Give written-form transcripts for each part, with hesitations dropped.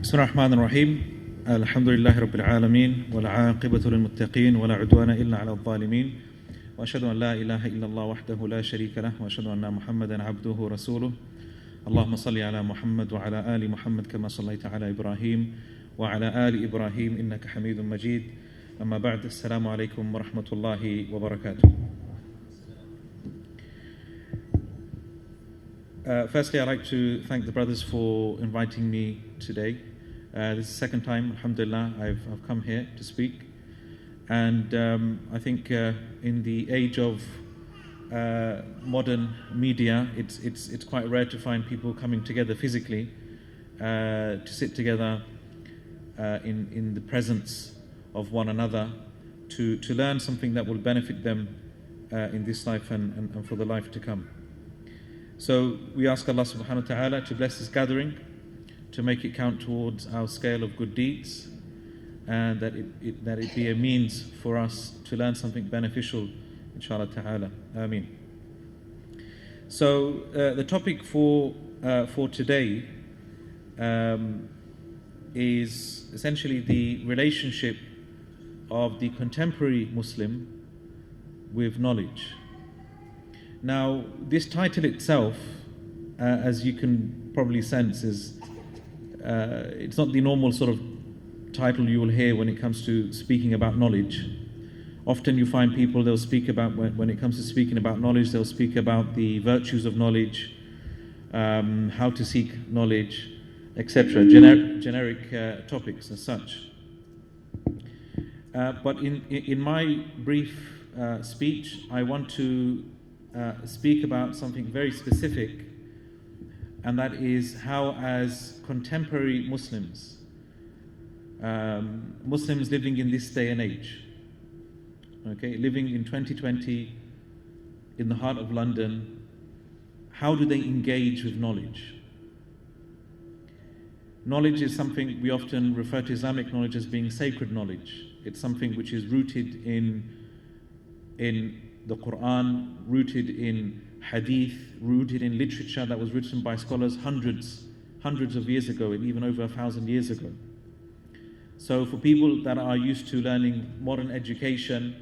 بسم الله الرحمن الرحيم الحمد لله رب العالمين والعاقبة للمتقين ولا عدوان إلا على الظالمين وأشهد أن لا إله إلا الله وحده لا شريك له وأشهد أن محمدا عبده ورسوله اللهم صل على محمد وعلى آل محمد كما صليت على إبراهيم وعلى آل إبراهيم إنك حميد مجيد أما بعد السلام عليكم ورحمة الله وبركاته. Firstly, I'd like to thank the brothers for inviting me today. This is the second time, alhamdulillah, I've come here to speak. And I think in the age of modern media, it's quite rare to find people coming together physically to sit together in the presence of one another to learn something that will benefit them in this life and for the life to come. So we ask Allah subhanahu wa ta'ala to bless this gathering, to make it count towards our scale of good deeds, and that it be a means for us to learn something beneficial, inshallah ta'ala. Ameen. So the topic for today is essentially the relationship of the contemporary Muslim with knowledge. Now, this title itself, as you can probably sense, is it's not the normal sort of title you will hear when it comes to speaking about knowledge. Often you find people, they'll speak about, when it comes to speaking about knowledge, they'll speak about the virtues of knowledge, how to seek knowledge, etc. Generic topics as such. But in my brief speech, I want to speak about something very specific, and that is how, as contemporary Muslims, Muslims living in this day and age, okay, living in 2020 in the heart of London, how do they engage with knowledge? Knowledge is something we often refer to Islamic knowledge as being sacred knowledge. It's something which is rooted in the Quran, rooted in hadith, rooted in literature that was written by scholars hundreds of years ago, and even over 1,000 years ago. So for people that are used to learning modern education,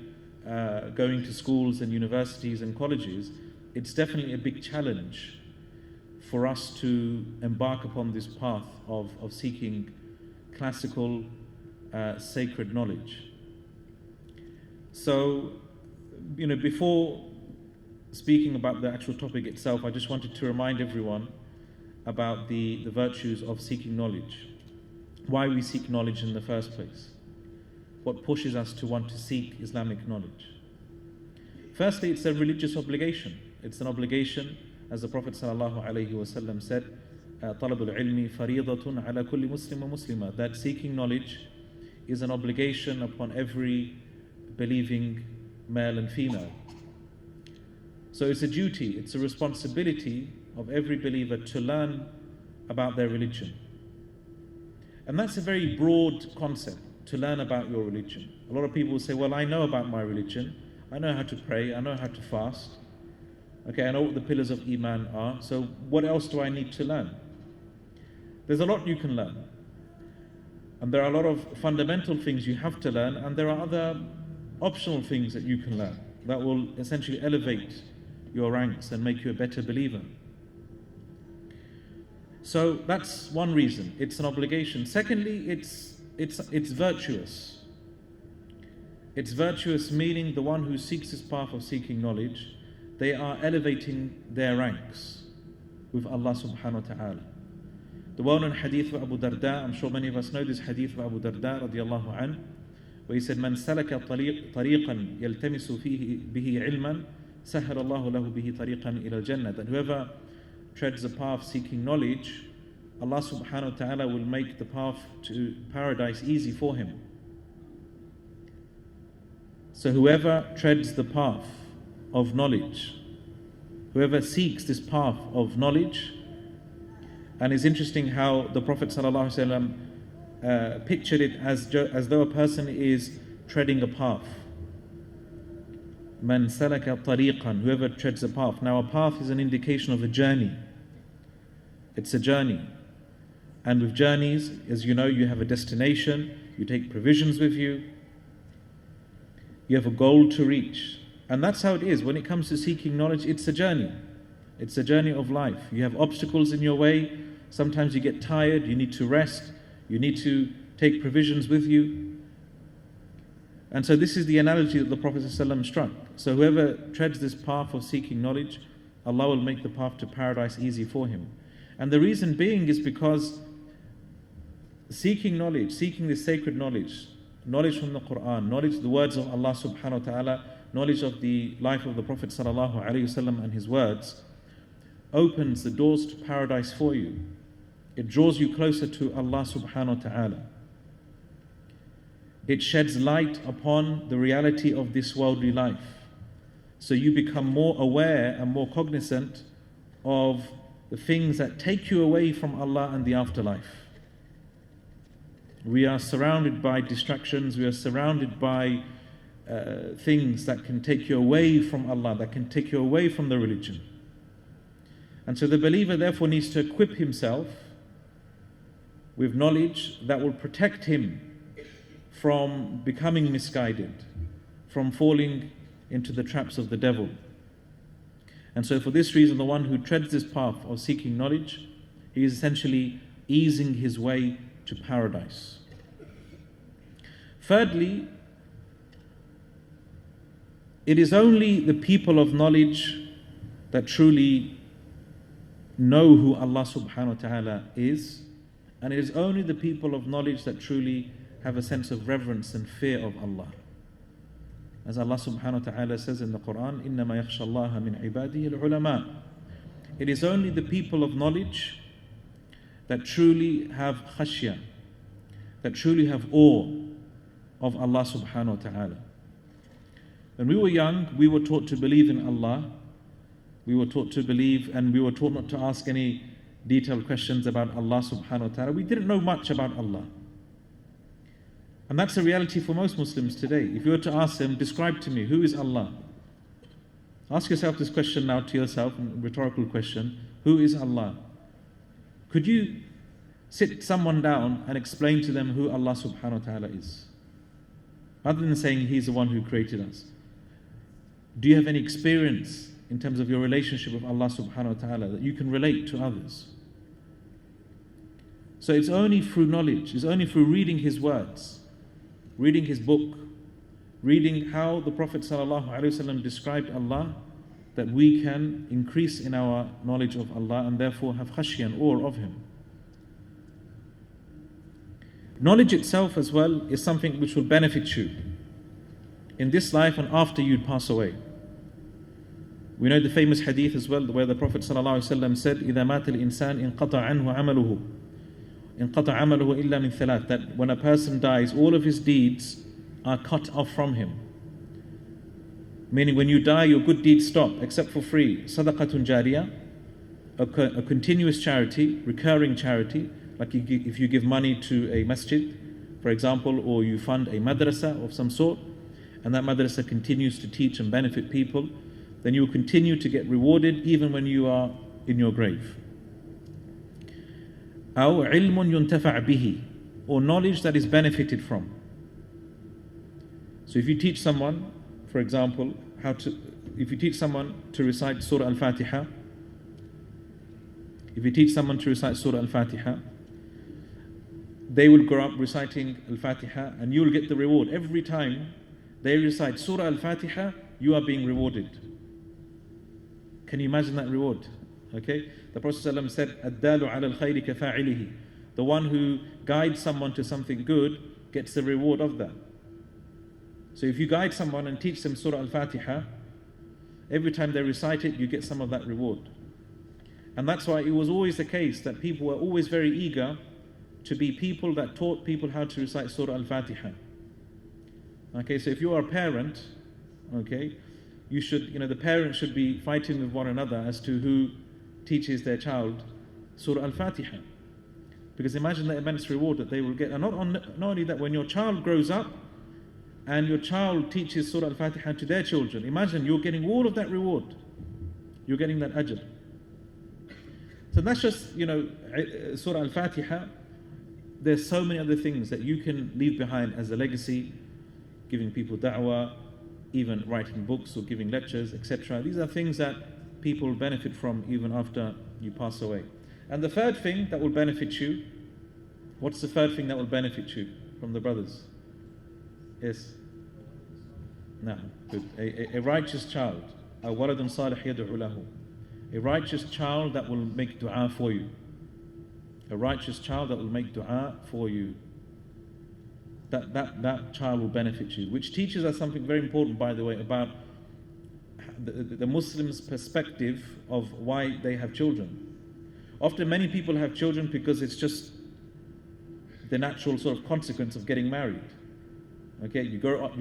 going to schools and universities and colleges, it's definitely a big challenge for us to embark upon this path of seeking classical, sacred knowledge. So, before speaking about the actual topic itself, I just wanted to remind everyone about the virtues of seeking knowledge. Why we seek knowledge in the first place. What pushes us to want to seek Islamic knowledge. Firstly, it's a religious obligation. It's an obligation, as the Prophet ﷺ said, طَلَبُ الْعِلْمِ فَرِيضَةٌ عَلَى كُلِّ مُسْلِمٍ وَمُسْلِمَةٍ, that seeking knowledge is an obligation upon every believing male and female. So it's a duty, it's a responsibility of every believer to learn about their religion. And that's a very broad concept, to learn about your religion. A lot of people will say, well, I know about my religion, I know how to pray, I know how to fast, okay, I know what the pillars of Iman are, so what else do I need to learn? There's a lot you can learn. And there are a lot of fundamental things you have to learn, and there are other optional things that you can learn that will essentially elevate your ranks and make you a better believer. So that's one reason. It's an obligation. Secondly, it's virtuous. It's virtuous, meaning the one who seeks this path of seeking knowledge, they are elevating their ranks with Allah subhanahu wa ta'ala. The well-known hadith of Abu Darda, I'm sure many of us know this hadith of Abu Darda radiallahu anhu, where he said, "Man salaka tariqan yaltamisu bihi ilman, sahhala Allahu lahu bihi tariqan ila al-jannah." That whoever treads a path seeking knowledge, Allah subhanahu wa ta'ala will make the path to paradise easy for him. So whoever treads the path of knowledge, whoever seeks this path of knowledge, and it's interesting how the Prophet ﷺ pictured it as though a person is treading a path. Man salaka tariqan, whoever treads a path. Now a path is an indication of a journey. It's a journey. And with journeys, as you know, you have a destination, you take provisions with you, you have a goal to reach. And that's how it is. When it comes to seeking knowledge, it's a journey. It's a journey of life. You have obstacles in your way. Sometimes you get tired, you need to rest, you need to take provisions with you. And so this is the analogy that the Prophet ﷺ struck. So whoever treads this path of seeking knowledge, Allah will make the path to paradise easy for him. And the reason being is because seeking knowledge, seeking this sacred knowledge, knowledge from the Quran, knowledge of the words of Allah subhanahu wa ta'ala, knowledge of the life of the Prophet sallallahu alaihi wasallam and his words, opens the doors to paradise for you. It draws you closer to Allah subhanahu wa ta'ala. It sheds light upon the reality of this worldly life. So you become more aware and more cognizant of the things that take you away from Allah and the afterlife. We are surrounded by distractions, we are surrounded by things that can take you away from Allah, that can take you away from the religion. And so the believer therefore needs to equip himself with knowledge that will protect him from becoming misguided, from falling into the traps of the devil. And so for this reason, the one who treads this path of seeking knowledge, he is essentially easing his way to paradise. Thirdly, it is only the people of knowledge that truly know who Allah subhanahu wa ta'ala is, and it is only the people of knowledge that truly have a sense of reverence and fear of Allah. As Allah subhanahu wa ta'ala says in the Quran, إِنَّمَا يَخْشَى اللَّهَ مِنْ عِبَادِهِ الْعُلَمَاءِ. It is only the people of knowledge that truly have khashya, that truly have awe of Allah subhanahu wa ta'ala. When we were young, we were taught to believe in Allah. We were taught to believe, and we were taught not to ask any detailed questions about Allah subhanahu wa ta'ala. We didn't know much about Allah. And that's the reality for most Muslims today. If you were to ask them, describe to me, who is Allah? Ask yourself this question now to yourself, a rhetorical question. Who is Allah? Could you sit someone down and explain to them who Allah subhanahu wa ta'ala is? Other than saying He's the one who created us. Do you have any experience in terms of your relationship with Allah subhanahu wa ta'ala that you can relate to others? So it's only through knowledge, it's only through reading His words, reading His book, reading how the Prophet ﷺ described Allah, that we can increase in our knowledge of Allah and therefore have khashya and awe of Him. Knowledge itself as well is something which will benefit you in this life and after you pass away. We know the famous hadith as well, where the Prophet ﷺ said, إِذَا مَاتَ الْإِنسَانِ انْقَطَعَ عَنْهُ عَمَلُهُ انْقَطَعَ عَمَلُهُ إِلَّا مِنْ ثَلَاثٍ. That when a person dies, all of his deeds are cut off from him. Meaning when you die, your good deeds stop, except for three. صَدَقَةٌ جَارِيَةٌ, a continuous charity, recurring charity, like if you give money to a masjid, for example, or you fund a madrasa of some sort, and that madrasa continues to teach and benefit people, then you will continue to get rewarded even when you are in your grave. أو علم ينتفع به, or knowledge that is benefited from. So if you teach someone, for example, if you teach someone to recite Surah Al-Fatiha, they will grow up reciting Al-Fatiha, and you will get the reward. Every time they recite Surah Al-Fatiha, you are being rewarded. Can you imagine that reward? Okay? The Prophet ﷺ said, الدال على الخير كفاعله. The one who guides someone to something good gets the reward of that. So if you guide someone and teach them Surah Al-Fatiha, every time they recite it, you get some of that reward. And that's why it was always the case that people were always very eager to be people that taught people how to recite Surah Al-Fatiha. Okay, so if you are a parent, okay, you should, the parents should be fighting with one another as to who teaches their child Surah Al-Fatiha. Because imagine the immense reward that they will get. And not only that, when your child grows up and your child teaches Surah Al-Fatiha to their children, imagine you're getting all of that reward. You're getting that ajr. So that's just, Surah Al-Fatiha. There's so many other things that you can leave behind as a legacy, giving people da'wah, even writing books or giving lectures, etc. These are things that people benefit from even after you pass away. And the third thing that will benefit you, what's the third thing that will benefit you from the brothers? Yes? No, good. A righteous child. وَلَدٌ صَالِحٌ يَدْعُ لَهُ. A righteous child that will make dua for you. A righteous child that will make dua for you. That child will benefit you. Which teaches us something very important, by the way, about the Muslim's perspective of why they have children. Often many people have children because it's just the natural sort of consequence of getting married. Okay, you grow up,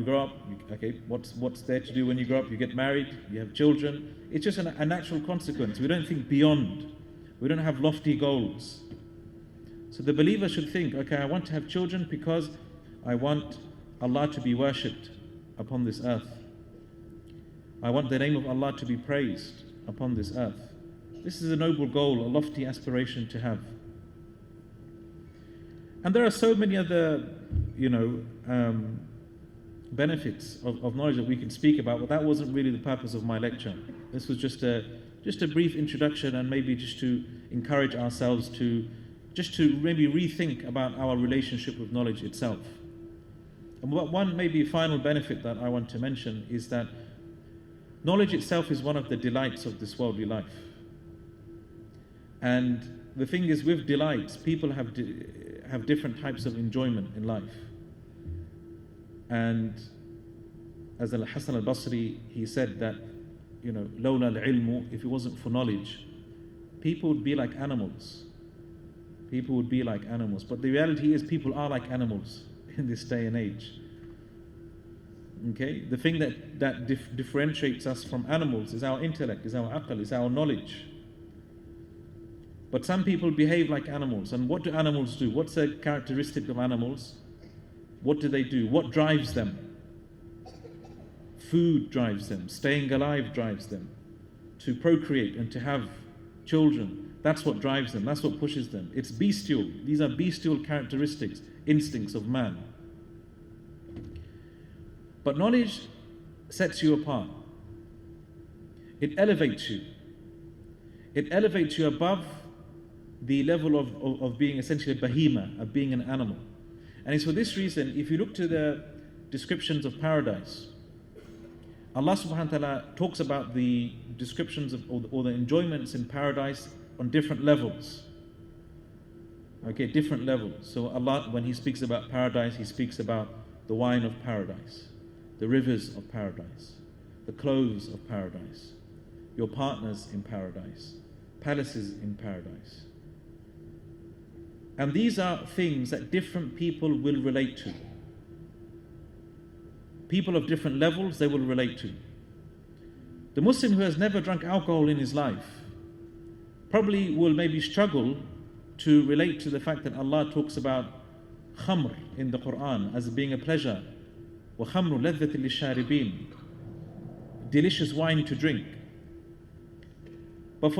okay, what's there to do when you grow up? You get married, you have children. It's just a natural consequence. We don't think beyond. We don't have lofty goals. So the believer should think, okay, I want to have children because I want Allah to be worshipped upon this earth. I want the name of Allah to be praised upon this earth. This is a noble goal, a lofty aspiration to have. And there are so many other, benefits of knowledge that we can speak about, but that wasn't really the purpose of my lecture. This was just a brief introduction, and maybe just to encourage ourselves to maybe rethink about our relationship with knowledge itself. And one maybe final benefit that I want to mention is that knowledge itself is one of the delights of this worldly life. And the thing is, with delights, people have different types of enjoyment in life. And as Al-Hasan al-Basri, he said that, لولا العلم, if it wasn't for knowledge, people would be like animals. People would be like animals. But the reality is, people are like animals in this day and age. Okay? The thing that differentiates us from animals is our intellect, is our aql, is our knowledge. But some people behave like animals. And what do animals do? What's a characteristic of animals? What do they do? What drives them? Food drives them. Staying alive drives them. To procreate and to have children. That's what drives them. That's what pushes them. It's bestial. These are bestial characteristics, instincts of man. But knowledge sets you apart. It elevates you. It elevates you above the level of being essentially a behemoth, of being an animal. And it's for this reason, if you look to the descriptions of paradise, Allah subhanahu wa ta'ala talks about the descriptions of or the enjoyments in paradise on different levels. Okay, different levels. So Allah, when He speaks about paradise, He speaks about the wine of paradise, the rivers of paradise, the clothes of paradise, your partners in paradise, palaces in paradise. And these are things that different people will relate to. People of different levels, they will relate to. The Muslim who has never drunk alcohol in his life probably will maybe struggle to relate to the fact that Allah talks about khamr in the Quran as being a pleasure. وَخَمْرُ لَذَّةٍ لِلشَّارِبِينَ, delicious wine to drink. But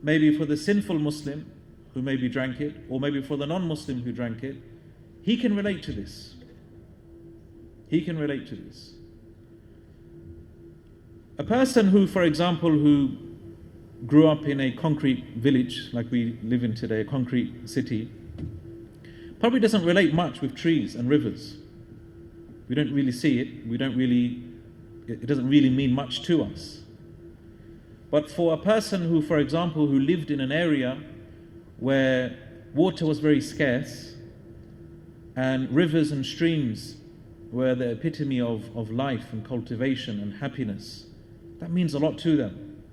maybe for the sinful Muslim who maybe drank it, or maybe for the non-Muslim who drank it, he can relate to this. He can relate to this. A person who, for example, who grew up in a concrete village like we live in today, a concrete city, probably doesn't relate much with trees and rivers. We don't really see it. It doesn't really mean much to us. But for a person who, for example, who lived in an area where water was very scarce and rivers and streams were the epitome of life and cultivation and happiness, that means a lot to them.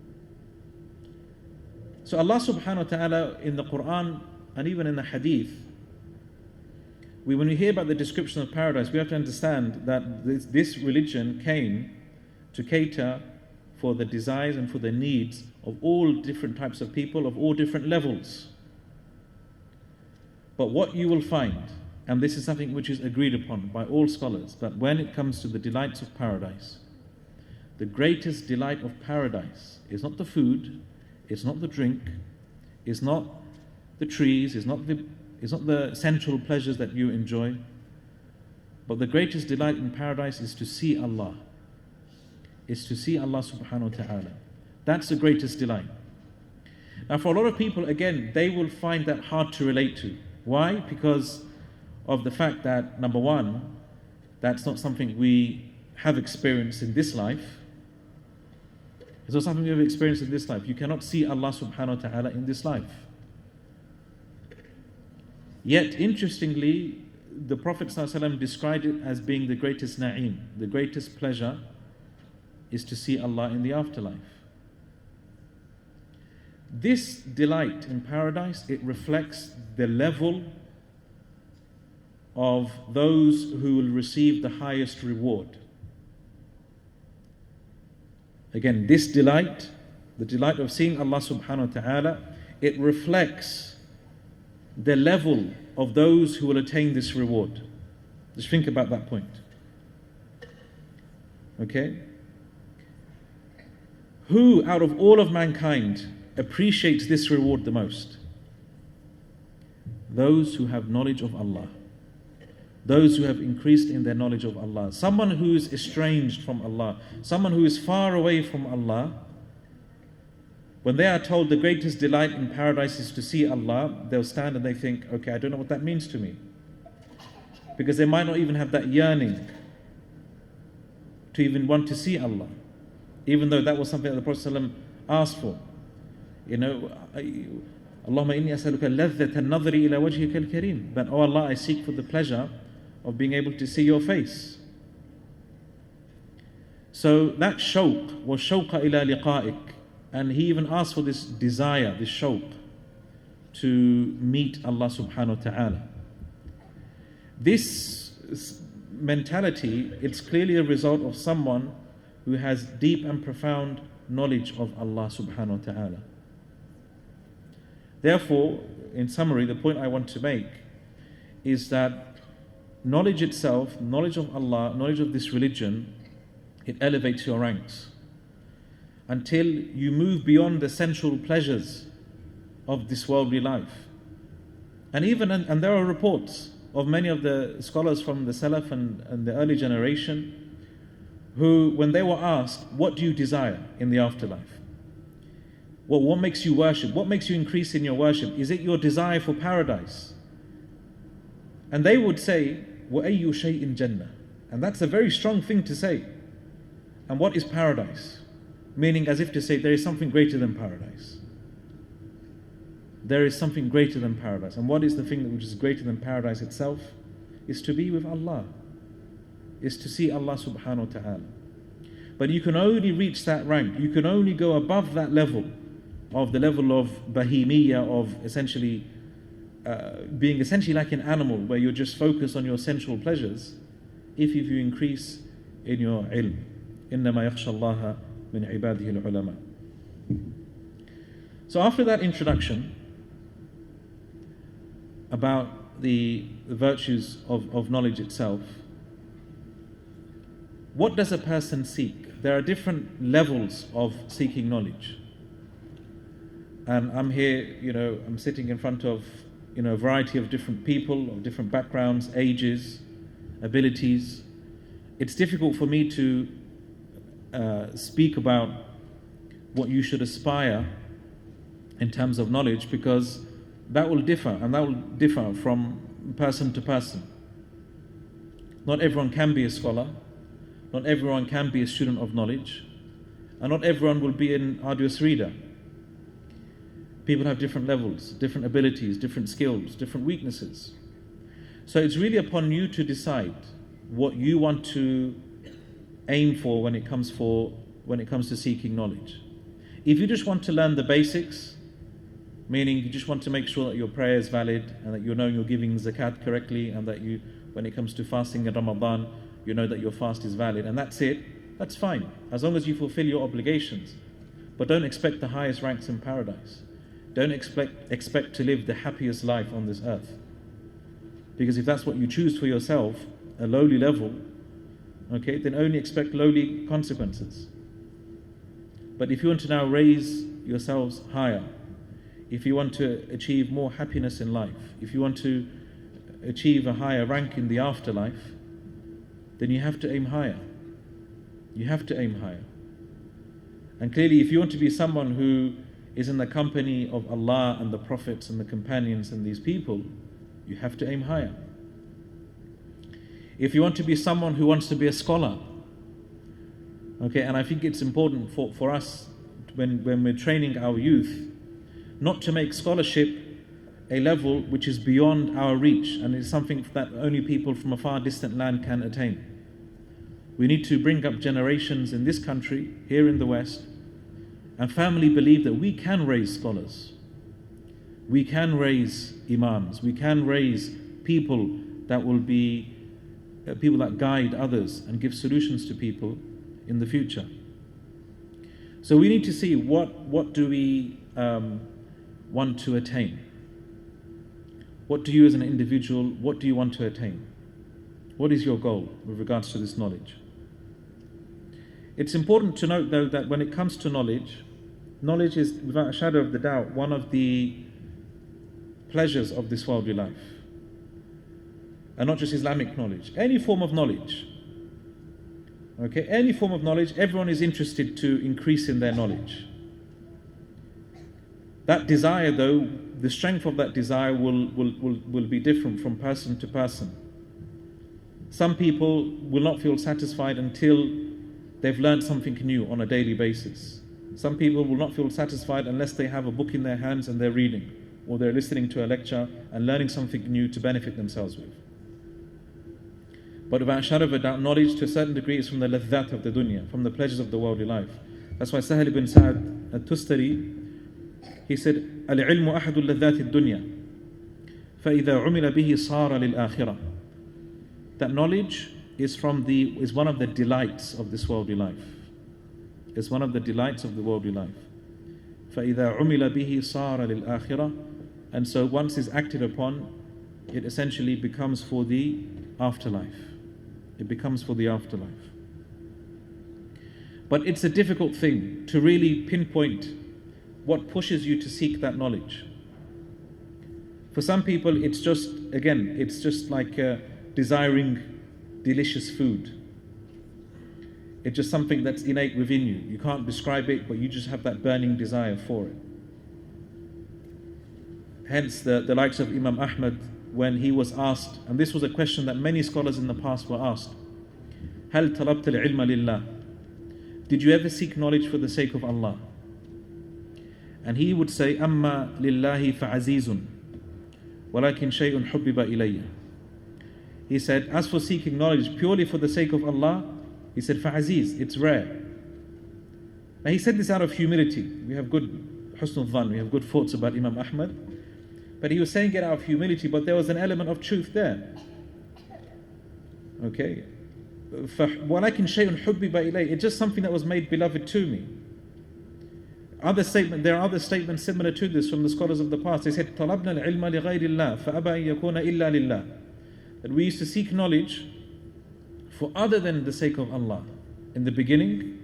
So Allah subhanahu wa ta'ala in the Quran and even in the Hadith, when we hear about the description of paradise, we have to understand that this religion came to cater for the desires and for the needs of all different types of people, of all different levels. But what you will find, and this is something which is agreed upon by all scholars, that when it comes to the delights of paradise, the greatest delight of paradise is not the food, it's not the drink, It's not the trees, it's not the sensual pleasures that you enjoy. But the greatest delight in paradise is to see Allah. Is to see Allah subhanahu wa ta'ala. That's the greatest delight. Now for a lot of people, again, they will find that hard to relate to. Why? Because of the fact that, number one, that's not something we have experienced in this life. It's not something we have experienced in this life. You cannot see Allah subhanahu wa ta'ala in this life. Yet, interestingly, the Prophet ﷺ described it as being the greatest na'im, the greatest pleasure is to see Allah in the afterlife. This delight in paradise, it reflects the level of those who will receive the highest reward. Again, this delight, the delight of seeing Allah subhanahu wa ta'ala, it reflects the level of those who will attain this reward. Just think about that point. Okay? Who out of all of mankind appreciates this reward the most? Those who have knowledge of Allah. Those who have increased in their knowledge of Allah. Someone who is estranged from Allah, someone who is far away from Allah, when they are told the greatest delight in paradise is to see Allah, they'll stand and they think, okay, I don't know what that means to me. Because they might not even have that yearning to even want to see Allah, even though that was something that the Prophet ﷺ asked for. You know, Allahumma inni as'aluka ladhata an-nadhri ila wajhika al-kareem. But oh Allah, I seek for the pleasure of being able to see your face. So that shawq was shawqa ila liqa'ik. And he even asked for this desire, this shawq, to meet Allah subhanahu wa ta'ala. This mentality, it's clearly a result of someone who has deep and profound knowledge of Allah subhanahu wa ta'ala. Therefore, in summary, the point I want to make is that knowledge itself, knowledge of Allah, knowledge of this religion, it elevates your ranks until you move beyond the sensual pleasures of this worldly life. And there are reports of many of the scholars from the Salaf and the early generation who, when they were asked, what do you desire in the afterlife? Well, what makes you worship? What makes you increase in your worship? Is it your desire for paradise? And they would say, وَأَيُّ شَيْءٍ جَنَّةٍ. And that's a very strong thing to say. And what is paradise? Meaning as if to say, there is something greater than paradise. There is something greater than paradise. And what is the thing which is greater than paradise itself? Is to be with Allah. Is to see Allah subhanahu wa ta'ala. But you can only reach that rank. You can only go above that level, of the level of bahimiyya, of essentially being essentially like an animal where you're just focused on your sensual pleasures, if you increase in your ilm. إِنَّمَا يَخْشَى اللَّهَ مِنْ عِبَادِهِ الْعُلَمَاءِ. So after that introduction about the virtues of knowledge itself, what does a person seek? There are different levels of seeking knowledge. And I'm here, I'm sitting in front of, a variety of different people, of different backgrounds, ages, abilities. It's difficult for me to speak about what you should aspire in terms of knowledge, because that will differ, and that will differ from person to person. Not everyone can be a scholar, not everyone can be a student of knowledge, and not everyone will be an arduous reader. People have different levels, different abilities, different skills, different weaknesses. So it's really upon you to decide what you want to aim for when it comes to seeking knowledge. If you just want to learn the basics, meaning you just want to make sure that your prayer is valid and that you know you're giving zakat correctly, and that you, when it comes to fasting in Ramadan, you know that your fast is valid, and that's it, that's fine, as long as you fulfill your obligations. But don't expect the highest ranks in paradise. Don't expect to live the happiest life on this earth. Because if that's what you choose for yourself, a lowly level, okay, then only expect lowly consequences. But if you want to now raise yourselves higher, if you want to achieve more happiness in life, if you want to achieve a higher rank in the afterlife, then you have to aim higher. You have to aim higher. And clearly, if you want to be someone who is in the company of Allah and the prophets and the companions and these people, you have to aim higher. If you want to be someone who wants to be a scholar, okay, and I think it's important for us when we're training our youth, not to make scholarship a level which is beyond our reach and is something that only people from a far distant land can attain. We need to bring up generations in this country, here in the West, and firmly believe that we can raise scholars. We can raise imams. We can raise people that will be people that guide others and give solutions to people in the future. So we need to see what do we want to attain. What do you as an individual, what do you want to attain? What is your goal with regards to this knowledge? It's important to note though that when it comes to knowledge, knowledge is without a shadow of the doubt one of the pleasures of this worldly life. And not just Islamic knowledge, any form of knowledge. Okay, any form of knowledge, everyone is interested to increase in their knowledge. That desire though, the strength of that desire will be different from person to person. Some people will not feel satisfied until they've learned something new on a daily basis. Some people will not feel satisfied unless they have a book in their hands and they're reading, or they're listening to a lecture and learning something new to benefit themselves with. But without a shadow of a doubt, knowledge to a certain degree is from the ladhat of the dunya, from the pleasures of the worldly life. That's why Sahal ibn Sa'ad al-Tustari, he said, العلم أحد اللذات الدنيا فإذا عمل به صار للآخرة. That knowledge is one of the delights of this worldly life. It's one of the delights of the worldly life. فإذا عمل به صار للآخرة. And so once it's acted upon, it essentially becomes for the afterlife. It becomes for the afterlife. But it's a difficult thing to really pinpoint what pushes you to seek that knowledge. For some people, it's just like desiring delicious food. It's just something that's innate within you. You can't describe it, but you just have that burning desire for it. Hence, the likes of Imam Ahmad, when he was asked, and this was a question that many scholars in the past were asked, هل طلبت العلم لله? Did you ever seek knowledge for the sake of Allah? And he would say, أما لله فعزيز ولكن شيء حبب إلي. He said, as for seeking knowledge purely for the sake of Allah, he said, فعزيز, it's rare. Now he said this out of humility. We have good husn al-dhan, we have good thoughts about Imam Ahmad. But he was saying it out of humility, but there was an element of truth there. Okay? وَلَكِنْ شَيْءٌ حُبِّبَ إِلَيْهِ. It's just something that was made beloved to me. There are other statements similar to this from the scholars of the past. They said, طَلَبْنَا الْعِلْمَ لِغَيْرِ اللَّهِ فَأَبَى أَن يَكُونَ إِلَّا لِلَّهِ. That we used to seek knowledge for other than the sake of Allah. In the beginning,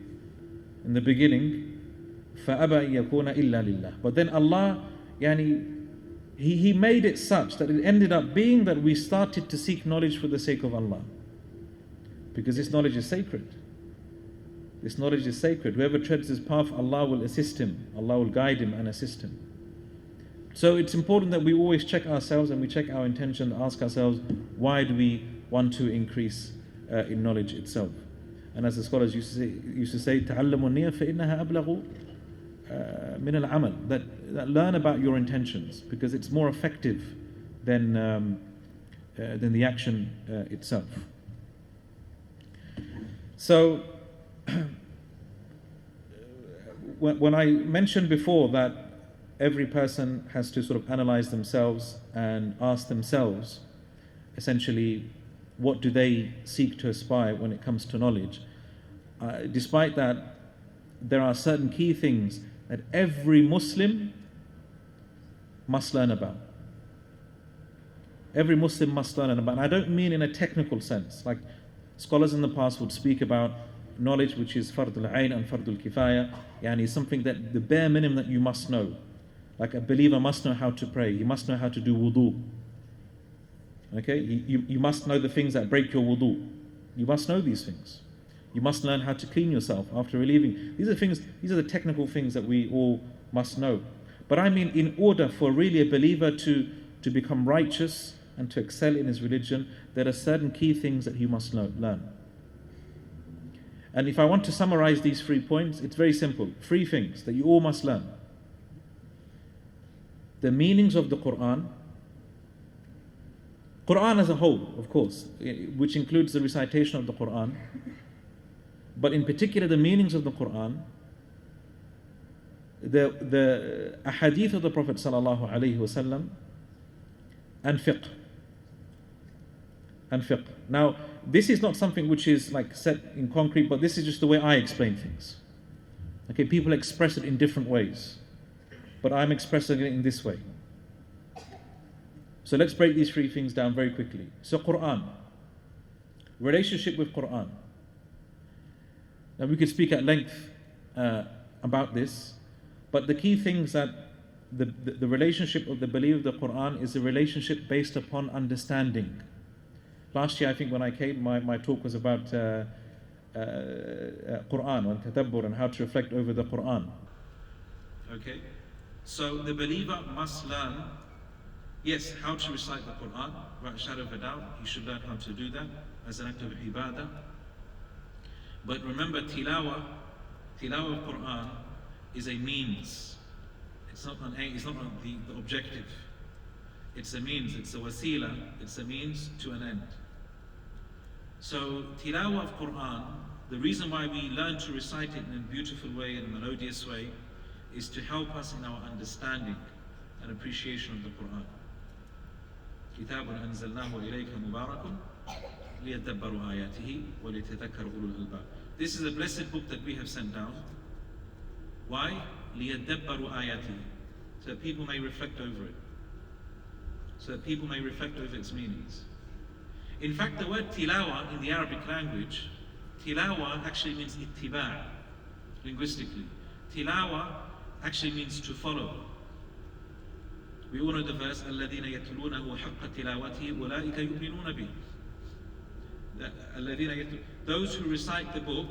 فَأَبَى أَن يَكُونَ إِلَّا لِلَّهِ. But then Allah, He made it such that it ended up being that we started to seek knowledge for the sake of Allah. Because this knowledge is sacred. This knowledge is sacred. Whoever treads this path, Allah will assist him. Allah will guide him and assist him. So it's important that we always check ourselves and we check our intention, ask ourselves, why do we want to increase in knowledge itself? And as the scholars used to say, تَعَلَّمُوا النِّيَّةَ فَإِنَّهَا أَبْلَغُ min al-amal, that learn about your intentions, because it's more effective than the action itself. So when I mentioned before that every person has to sort of analyze themselves and ask themselves essentially what do they seek to aspire when it comes to knowledge, despite that there are certain key things that every Muslim must learn about. Every Muslim must learn about. And I don't mean in a technical sense. Like scholars in the past would speak about knowledge which is fardul ayn and fardul kifaya, something that the bare minimum that you must know. Like a believer must know how to pray. He must know how to do wudu. Okay, you must know the things that break your wudu. You must know these things. You must learn how to clean yourself after relieving. These are the technical things that we all must know. But I mean, in order for really a believer to become righteous and to excel in his religion, there are certain key things that he must learn. And if I want to summarize these 3 points, it's very simple. 3 things that you all must learn. The meanings of the Quran as a whole, of course, which includes the recitation of the Quran, but in particular the meanings of the Quran, the ahadith of the Prophet sallallahu alaihi wasallam, and fiqh. Now, this is not something which is like set in concrete, but this is just the way I explain things. Okay, people express it in different ways, but I'm expressing it in this way. So let's break these 3 things down very quickly. So Quran, relationship with Quran. Now we could speak at length about this, but the key things that the relationship of the believer of the Quran is a relationship based upon understanding. Last year, I think when I came, my talk was about Quran and tadabbur and how to reflect over the Quran. Okay, so the believer must learn, yes, how to recite the Quran, without a shadow of a doubt. He should learn how to do that as an act of ibadah. But remember, tilawa of Quran is a means. It's not the objective. It's a means, it's a wasila, it's a means to an end. So tilawa of Quran, the reason why we learn to recite it in a beautiful way, in a melodious way, is to help us in our understanding and appreciation of the Quran. كتاب أنزلناه إليك مبارك ليدبروا آياته وليتذكر أولو الألباب. This is a blessed book that we have sent down. Why? ليدبروا آياته, so that people may reflect over it, so that people may reflect over its meanings. In fact, the word tilawa in the Arabic language, tilawa actually means ittiba' linguistically. Tilawa actually means to follow. We all know the verse, الَّذِينَ يَتْلُونَهُ حَقَّ تِلَاوَتِهِ أُولَٰئِكَ يُؤْمِنُونَ بِهِ. Those who recite the book,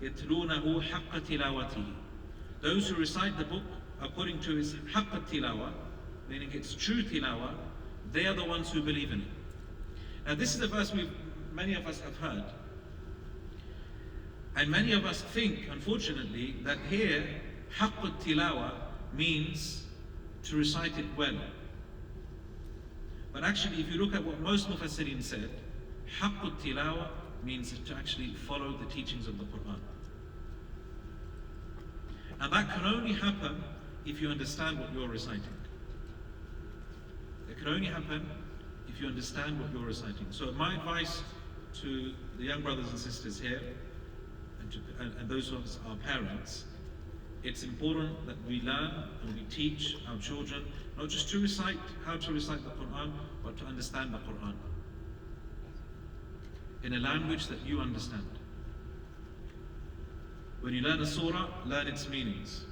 يَتْلُونَهُ حَقَّ تِلَاوَتِهِ. Those who recite the book according to its حَقَّ tilawa, meaning its true tilawa, they are the ones who believe in it. Now this is a verse many of us have heard. And many of us think, unfortunately, that here, حَقَّ tilawa means to recite it well. But actually, if you look at what most Mufassirin said, حَقُّ التِّلَاوَةِ means to actually follow the teachings of the Quran. And that can only happen if you understand what you're reciting. It can only happen if you understand what you're reciting. So my advice to the young brothers and sisters here, and those of us our parents, it's important that we learn and we teach our children not just to recite how to recite the Quran, but to understand the Quran in a language that you understand. When you learn a surah, learn its meanings.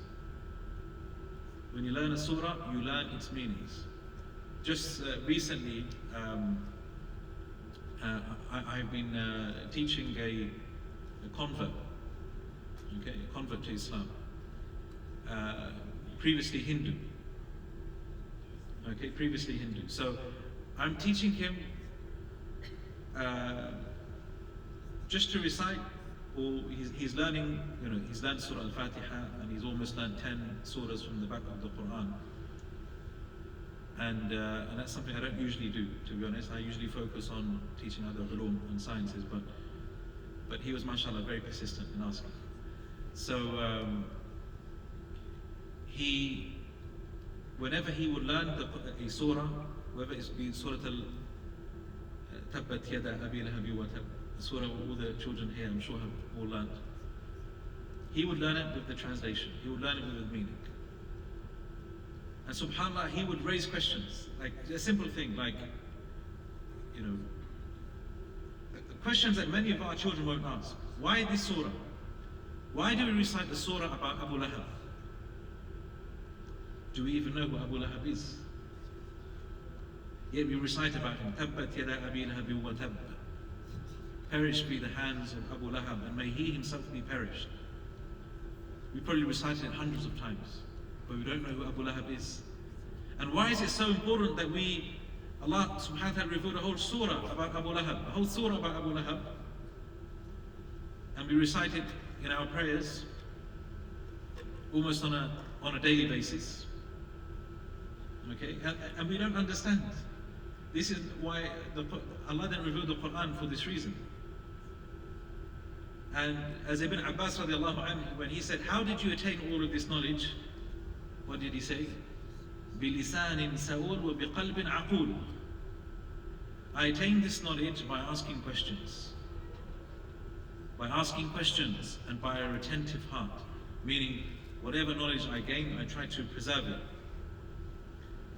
When you learn a surah, you learn its meanings. Just recently, I've been teaching a convert, a convert to Islam. Previously Hindu. Previously Hindu. So I'm teaching him just to recite, or he's learning, he's learned Surah Al-Fatiha, and he's almost learned 10 surahs from the back of the Quran. And that's something I don't usually do, to be honest. I usually focus on teaching other ulum and sciences, but he was, mashallah, very persistent in asking. So whenever he would learn a surah, whether it's been Surah Tabbat Yada Abi Lahabi wa Tab, the surah all the children here, I'm sure, have all learned. He would learn it with the translation. He would learn it with the meaning. And subhanAllah, he would raise questions, like a simple thing, like, questions that many of our children won't ask. Why this surah? Why do we recite the surah about Abu Lahab? Do we even know who Abu Lahab is? Yet we recite about him, Tabbat yada Abi Lahab wa tab. Perished be the hands of Abu Lahab, and may he himself be perished. We probably recited it hundreds of times, but we don't know who Abu Lahab is. And why is it so important that Allah subhanahu wa ta'ala revealed a whole surah about Abu Lahab, a whole surah about Abu Lahab, and we recite it in our prayers almost on a daily basis. Okay, and we don't understand. This is why Allah didn't reveal the Quran for this reason. And as Ibn Abbas radiallahu anhu, when he said, how did you attain all of this knowledge? What did he say? بِلِسَانٍ سَؤُولٍ وَبِقَلْبٍ عَقُولٍ. I attained this knowledge by asking questions. By asking questions and by a retentive heart. Meaning, whatever knowledge I gain, I try to preserve it.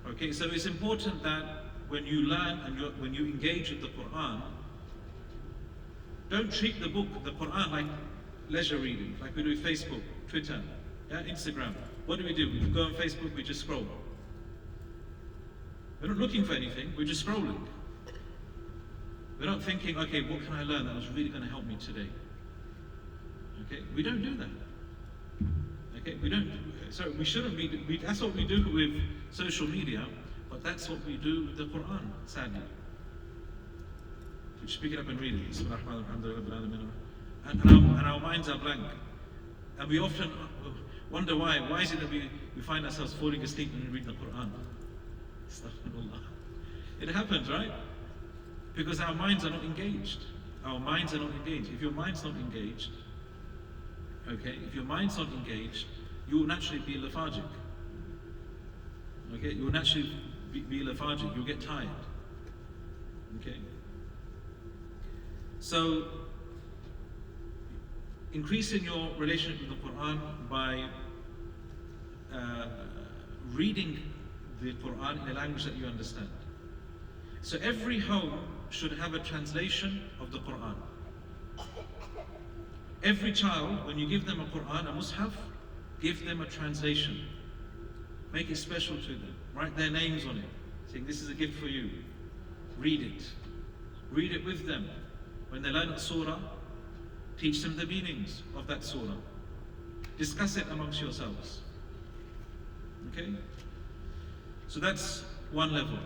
Okay, so it's important that when you learn and when you engage with the Quran, don't treat the book, the Quran, like leisure reading, like we do with Facebook, Twitter, Instagram. What do? We go on Facebook, we just scroll. We're not looking for anything, we're just scrolling. We're not thinking, okay, what can I learn that was really going to help me today? Okay, we don't do that. Okay, so we shouldn't be, that's what we do with social media, but that's what we do with the Quran, sadly. We just pick it up and read it. And our minds are blank. And we often wonder why. Why is it that we find ourselves falling asleep when we read the Quran? Astaghfirullah. It happens, right? Because our minds are not engaged. Our minds are not engaged. If your mind's not engaged, okay, if your mind's not engaged, you will naturally be lethargic. Okay, you will naturally be lethargic. You'll get tired. Okay. So, increasing your relationship with the Quran by reading the Quran in a language that you understand. So every home should have a translation of the Quran. Every child, when you give them a Quran, a mushaf, give them a translation. Make it special to them. Write their names on it, saying this is a gift for you. Read it. Read it with them. When they learn a surah, teach them the meanings of that surah. Discuss it amongst yourselves. Okay? So that's one level.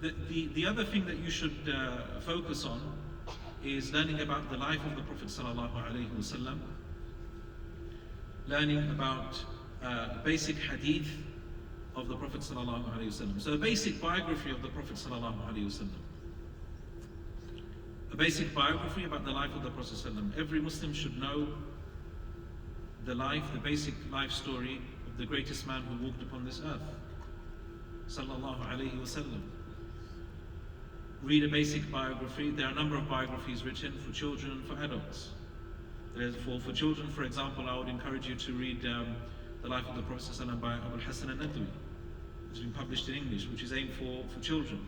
The other thing that you should focus on is learning about the life of the Prophet ﷺ, learning about basic hadith of the Prophet ﷺ. So a basic biography of the Prophet ﷺ. A basic biography about the life of the Prophet ﷺ. Every Muslim should know the basic life story of the greatest man who walked upon this earth. Sallallahu alayhi wasallam. Read a basic biography. There are a number of biographies written for children and for adults. For children, for example, I would encourage you to read The Life of the Prophet ﷺ by Abu Hassan al-Nadwi. It's been published in English, which is aimed for children.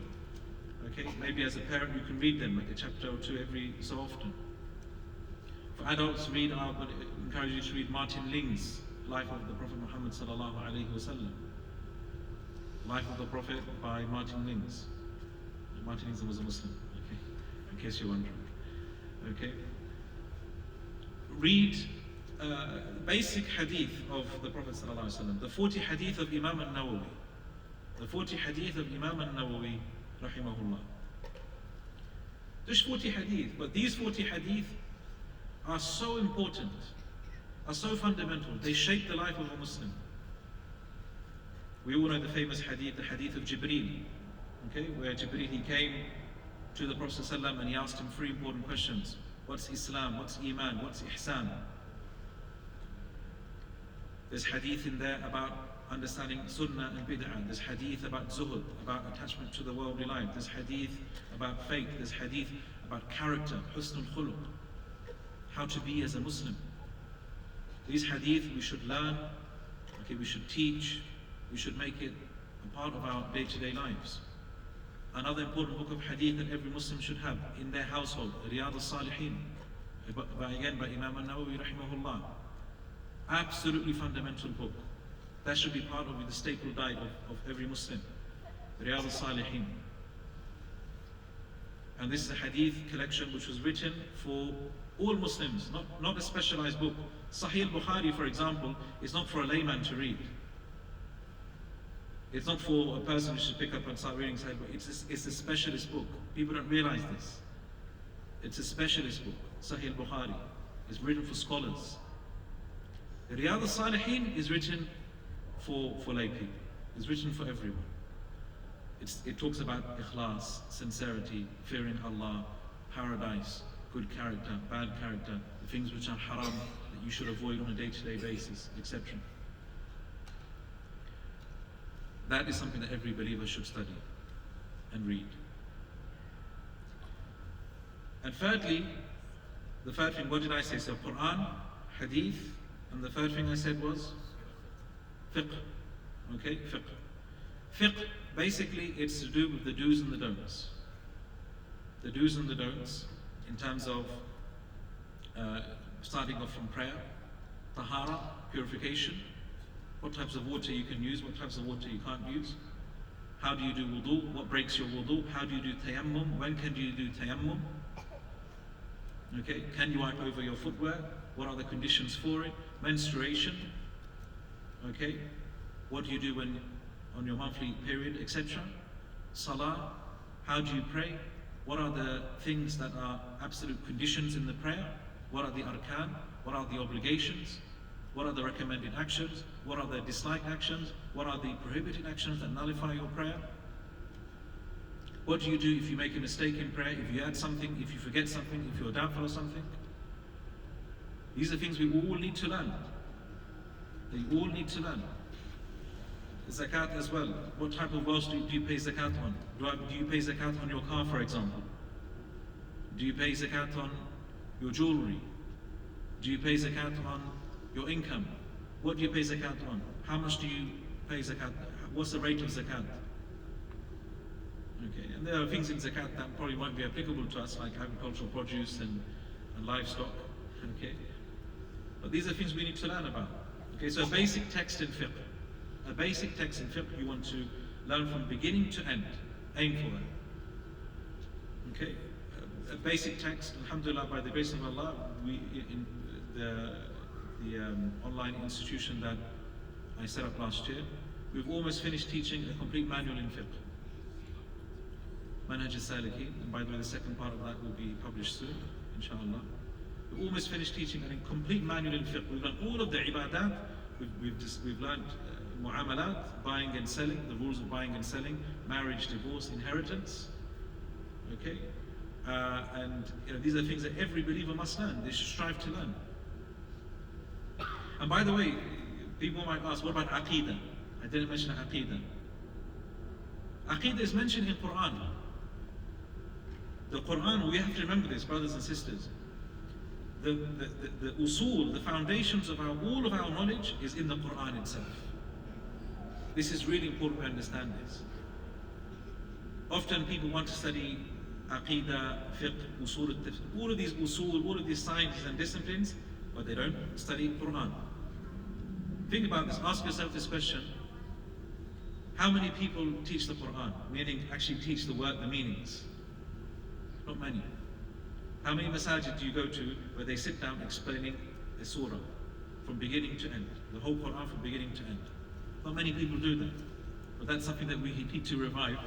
Okay, maybe as a parent you can read them, like a chapter or two every so often. For adults, I would encourage you to read Martin Ling's Life of the Prophet Muhammad sallallahu alaihi wasallam. Life of the Prophet by Martin Lings. Martin Lings was a Muslim, okay, in case you're wondering. Okay. Read basic hadith of the Prophet sallallahu alaihi wasallam. The 40 hadith of Imam al-Nawawi. The 40 hadith of Imam al-Nawawi, rahimahullah. There's 40 hadith, but these 40 hadith are so important, are so fundamental. They shape the life of a Muslim. We all know the famous hadith, the hadith of Jibreel, okay, where Jibreel, he came to the Prophet ﷺ and he asked him 3 important questions. What's Islam? What's Iman? What's Ihsan? There's hadith in there about understanding Sunnah and Bid'ah. There's hadith about Zuhud, about attachment to the worldly life. There's hadith about faith. There's hadith about character, Husnul Khuluq, how to be as a Muslim. These hadith we should learn, okay, we should teach, we should make it a part of our day-to-day lives. Another important book of hadith that every Muslim should have in their household, Riyadh al-Salihin, by Imam al-Nawawi rahimahullah. Absolutely fundamental book. That should be part of the staple diet of every Muslim. Riyadh al-Salihin. And this is a hadith collection which was written for all Muslims, not a specialized book. Sahih al-Bukhari, for example, is not for a layman to read. It's not for a person who should pick up and start reading Sahih. It's a specialist book. People don't realize this. It's a specialist book. Sahih al-Bukhari is written for scholars. The Riyadh al-Salihin is written for lay people. It's written for everyone. It talks about ikhlas, sincerity, fearing Allah, paradise, good character, bad character, the things which are haram that you should avoid on a day-to-day basis, etc. That is something that every believer should study and read. And thirdly, the third thing, what did I say? So Quran, Hadith, and the third thing I said was fiqh. Okay, fiqh. Fiqh, basically, it's to do with the do's and the don'ts. The do's and the don'ts in terms of starting off from prayer, tahara, purification, what types of water you can use, what types of water you can't use. How do you do wudu? What breaks your wudu? How do you do tayammum? When can you do tayammum? Okay, can you wipe over your footwear? What are the conditions for it? Menstruation. Okay, what do you do when on your monthly period, etc. Salah, how do you pray? What are the things that are absolute conditions in the prayer? What are the arkan? What are the obligations? What are the recommended actions? What are the disliked actions? What are the prohibited actions that nullify your prayer? What do you do if you make a mistake in prayer? If you add something, if you forget something, if you're doubtful of something? These are things we all need to learn. They all need to learn. Zakat as well. What type of wealth do you pay zakat on? Do you pay zakat on your car, for example? Do you pay zakat on your jewelry? Do you pay zakat on your income? What do you pay zakat on? How much do you pay zakat? What's the rate of zakat? Okay, and there are things in zakat that probably won't be applicable to us, like agricultural produce and livestock. Okay, but these are things we need to learn about. Okay, so a basic text in fiqh. A basic text in fiqh you want to learn from beginning to end. Aim for that. Okay, a basic text. Alhamdulillah, by the grace of Allah, we in the online institution that I set up last year, we've almost finished teaching a complete manual in fiqh. Manhaj al-Salikin, and by the way, the second part of that will be published soon, inshallah. We've almost finished teaching a complete manual in fiqh. We've done all of the ibadat. We've learned mu'amalat, buying and selling, the rules of buying and selling, marriage, divorce, inheritance. Okay, and these are things that every believer must learn. They should strive to learn. And by the way, people might ask, what about Aqidah? I didn't mention Aqidah. Aqidah is mentioned in Quran. The Quran, we have to remember this, brothers and sisters. The usul, the foundations of all of our knowledge is in the Quran itself. This is really important to understand this. Often people want to study Aqidah, fiqh, usul al-tafsir, all of these usul, all of these sciences and disciplines, but they don't study Quran. Think about this, ask yourself this question. How many people teach the Quran? Meaning actually teach the word, the meanings? Not many. How many masajid do you go to where they sit down explaining a surah from beginning to end? The whole Quran from beginning to end. Not many people do that. But that's something that we need to revive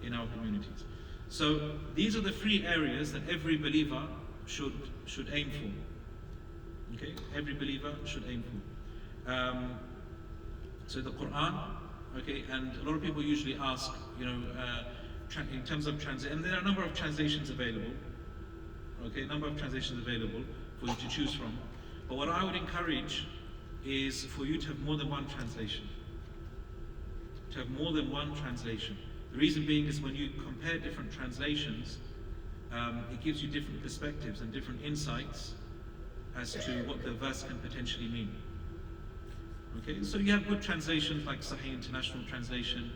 in our communities. So these are the three areas that every believer should aim for. Okay? Every believer should aim for. So the Quran, okay, and a lot of people usually ask, in terms of translation, and there are a number of translations available. Okay, a number of translations available for you to choose from. But what I would encourage is for you to have more than one translation. To have more than one translation. The reason being is when you compare different translations, it gives you different perspectives and different insights as to what the verse can potentially mean. Okay, so you have good translations like Sahih International Translation,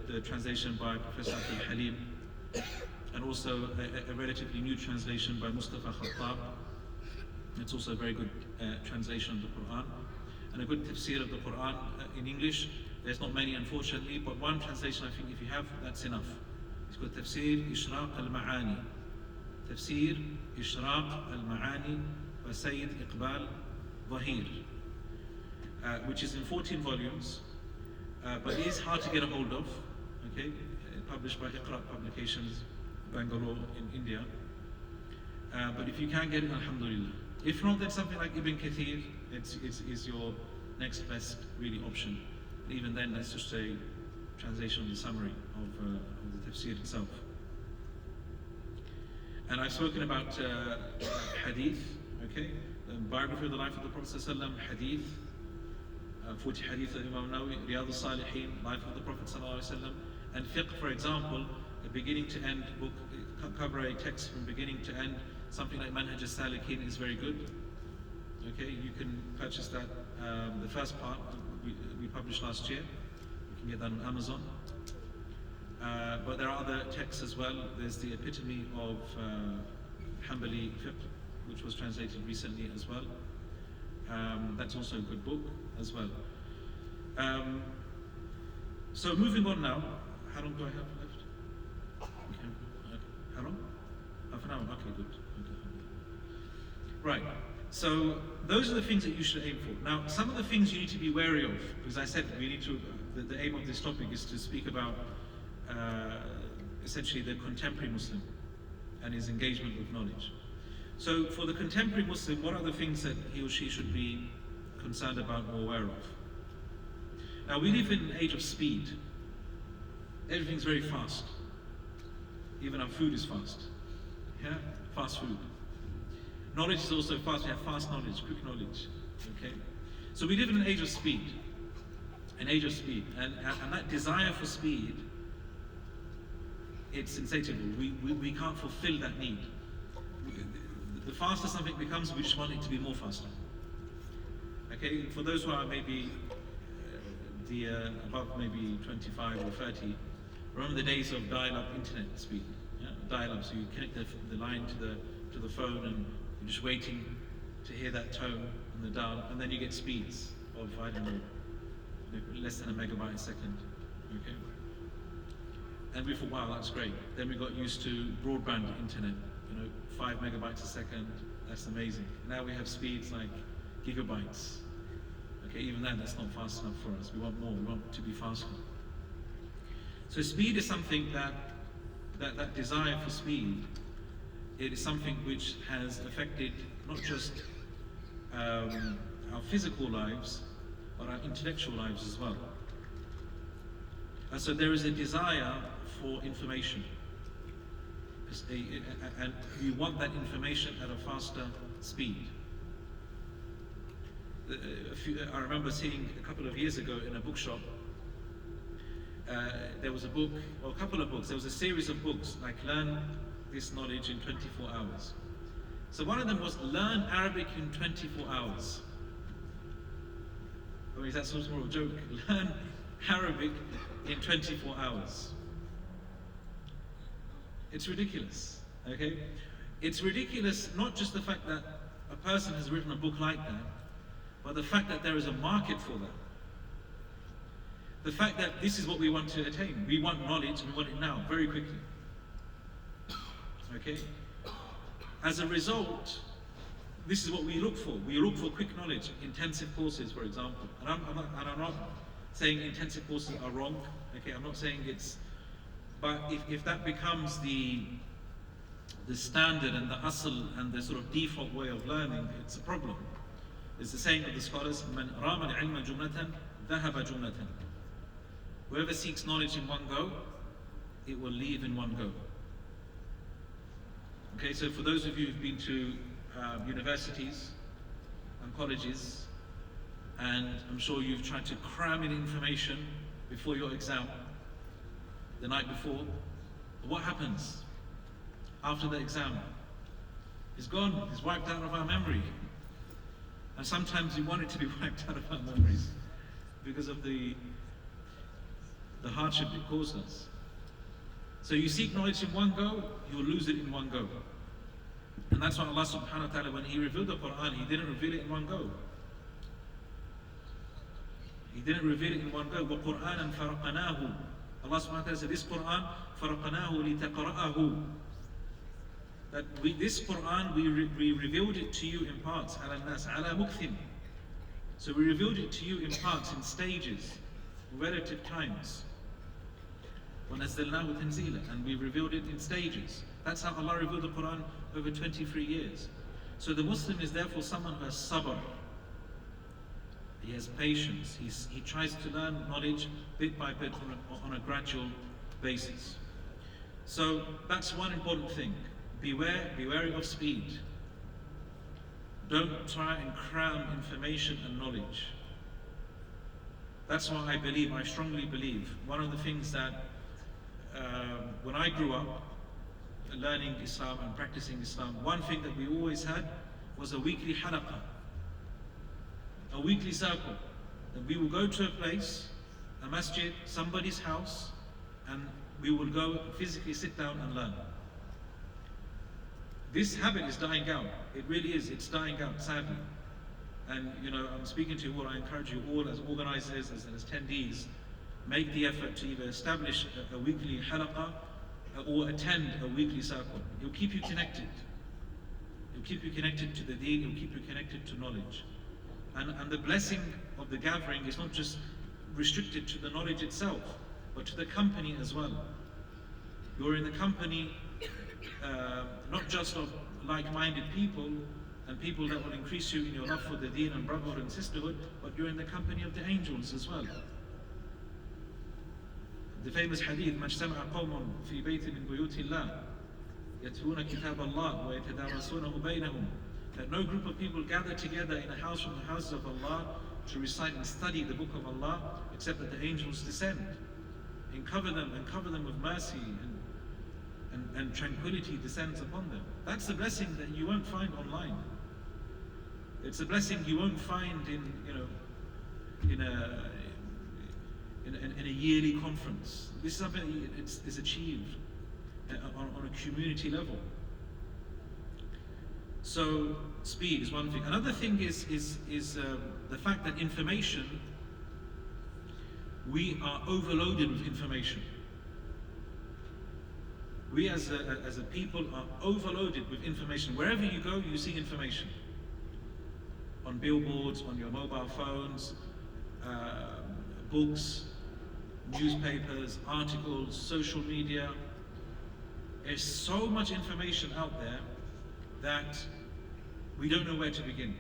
the translation by Professor Abdul Halim, and also a relatively new translation by Mustafa Khattab. It's also a very good translation of the Quran. and a good tafsir of the Quran in English. There's not many, unfortunately, but one translation, I think, if you have, that's enough. It's called Tafsir Ishraq al-Ma'ani. Tafsir Ishraq al-Ma'ani by Sayyid Iqbal Zahir, which is in 14 volumes, but it is hard to get a hold of. Okay, published by Iqra Publications, Bangalore in India. But if you can get it, alhamdulillah. If not, then something like Ibn Kathir is your next best really option. Even then, that's just a translation of the summary of the tafsir itself. And I've spoken about hadith, okay? The biography of the life of the Prophet ﷺ, hadith, 40 hadith of Imam Nawawi, Riyadh al-Salihin, life of the Prophet ﷺ, and fiqh, for example, a beginning to end book, cover a text from beginning to end. Something like Manhaj al-Salikin is very good. Okay, you can purchase that. The first part we published last year. You can get that on Amazon. But there are other texts as well. There's the Epitome of Hanbali Fiqh, which was translated recently as well. That's also a good book as well. So moving on now. How long do I have left? Okay. How long? Half an hour. Okay, good. Right. So those are the things that you should aim for. Now, some of the things you need to be wary of, because I said we need to. The aim of this topic is to speak about essentially the contemporary Muslim and his engagement with knowledge. So for the contemporary Muslim, what are the things that he or she should be concerned about or aware of? Now, we live in an age of speed. Everything's very fast. Even our food is fast. Yeah? Fast food. Knowledge is also fast. We have fast knowledge, quick knowledge. Okay? So we live in an age of speed. An age of speed. And that desire for speed, it's insatiable. We can't fulfill that need. The faster something becomes, we just want it to be more faster. Okay? For those who are maybe above maybe 25 or 30, remember the days of dial-up internet speed. Yeah? Dial-up, so you connect the line to the phone and you're just waiting to hear that tone on the dial, and then you get speeds of, I don't know, less than a megabyte a second. Okay? And we thought, wow, that's great. Then we got used to broadband internet, 5 megabytes a second, that's amazing. Now we have speeds like gigabytes. Okay, even that's not fast enough for us. We want more, we want to be faster. So speed is something that desire for speed, it is something which has affected not just our physical lives, but our intellectual lives as well. And so there is a desire for information. And you want that information at a faster speed. I remember seeing a couple of years ago in a bookshop, there was a book, or a couple of books, there was a series of books, like Learn This Knowledge in 24 Hours. So one of them was Learn Arabic in 24 Hours. I mean, that's sort of more of a joke. Learn Arabic in 24 hours. It's ridiculous, okay? It's ridiculous, not just the fact that a person has written a book like that, but the fact that there is a market for that. The fact that this is what we want to attain. We want knowledge, and we want it now, very quickly. Okay? As a result, this is what we look for. We look for quick knowledge, intensive courses, for example. And I'm not saying intensive courses are wrong. Okay, I'm not saying it's, but if that becomes the standard and the asl and the sort of default way of learning, it's a problem. It's the saying of the scholars, "Man rama al-ilma jumlatan, dhahaba jumlatan." Whoever seeks knowledge in one go, it will leave in one go. Okay, so for those of you who've been to universities and colleges, and I'm sure you've tried to cram in information before your exam, the night before, what happens after the exam? It's gone, it's wiped out of our memory. And sometimes we want it to be wiped out of our memories because of the hardship it caused us. So you seek knowledge in one go, you will lose it in one go. And that's why Allah subhanahu wa ta'ala, when He revealed the Quran, He didn't reveal it in one go. He didn't reveal it in one go. وَقُرْآنًا فَرَقَنَاهُ. Allah subhanahu wa ta'ala said, this Quran, فَرَقَنَاهُ لِتَقْرَأَهُ. That this Quran, we revealed it to you in parts. عَلَى النَّاسِ عَلَى مُكْثٍ. So we revealed it to you in parts, in stages, relative times. وَنَزَّلْنَاهُ تَنزِيلًا. And we revealed it in stages. That's how Allah revealed the Quran over 23 years. So the Muslim is therefore someone who has sabr. He has patience. He tries to learn knowledge bit by bit on a gradual basis. So that's one important thing. Be wary of speed. Don't try and cram information and knowledge. That's why I strongly believe, one of the things that when I grew up learning Islam and practicing Islam, one thing that we always had was a weekly halaqah, a weekly circle. That we will go to a place, a masjid, somebody's house, and we will go physically sit down and learn. This habit is dying out. It really is. It's dying out, sadly. And I'm speaking to you all. I encourage you all, as organizers, as attendees, make the effort to either establish a weekly halaqah or attend a weekly circle. It will keep you connected. It will keep you connected to the deen. It will keep you connected to knowledge. And the blessing of the gathering is not just restricted to the knowledge itself, but to the company as well. You're in the company not just of like-minded people and people that will increase you in your love for the deen and brotherhood and sisterhood, but you're in the company of the angels as well. The famous hadith, مَا اجْتَمَعَ قَوْمٌ فِي بَيْتٍ مِّن بُيُوتِ اللَّهِ يَتْلُونَ كِتَابَ اللَّهِ وَيَتَدَارَسُونَهُ بَيْنَهُم. That no group of people gather together in a house from the houses of Allah to recite and study the book of Allah, except that the angels descend and cover them with mercy, and tranquility descends upon them. That's a blessing that you won't find online. It's a blessing you won't find in a yearly conference. This is something it's achieved on a community level. So speed is one thing. Another thing is the fact that information, we are overloaded with information. We as a people are overloaded with information. Wherever you go, you see information. On billboards, on your mobile phones, books, newspapers, articles, social media. There's so much information out there that we don't know where to begin.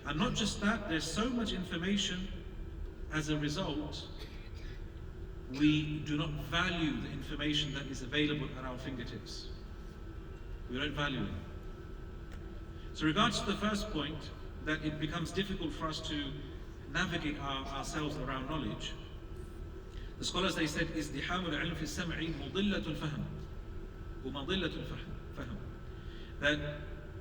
And not just that, there's so much information, as a result, we do not value the information that is available at our fingertips. We don't value it. So in regards to the first point, that it becomes difficult for us to navigate ourselves around knowledge, the scholars, they said, ازدحام العلم في السمع مضلة الفهم ومضلة الفهم. That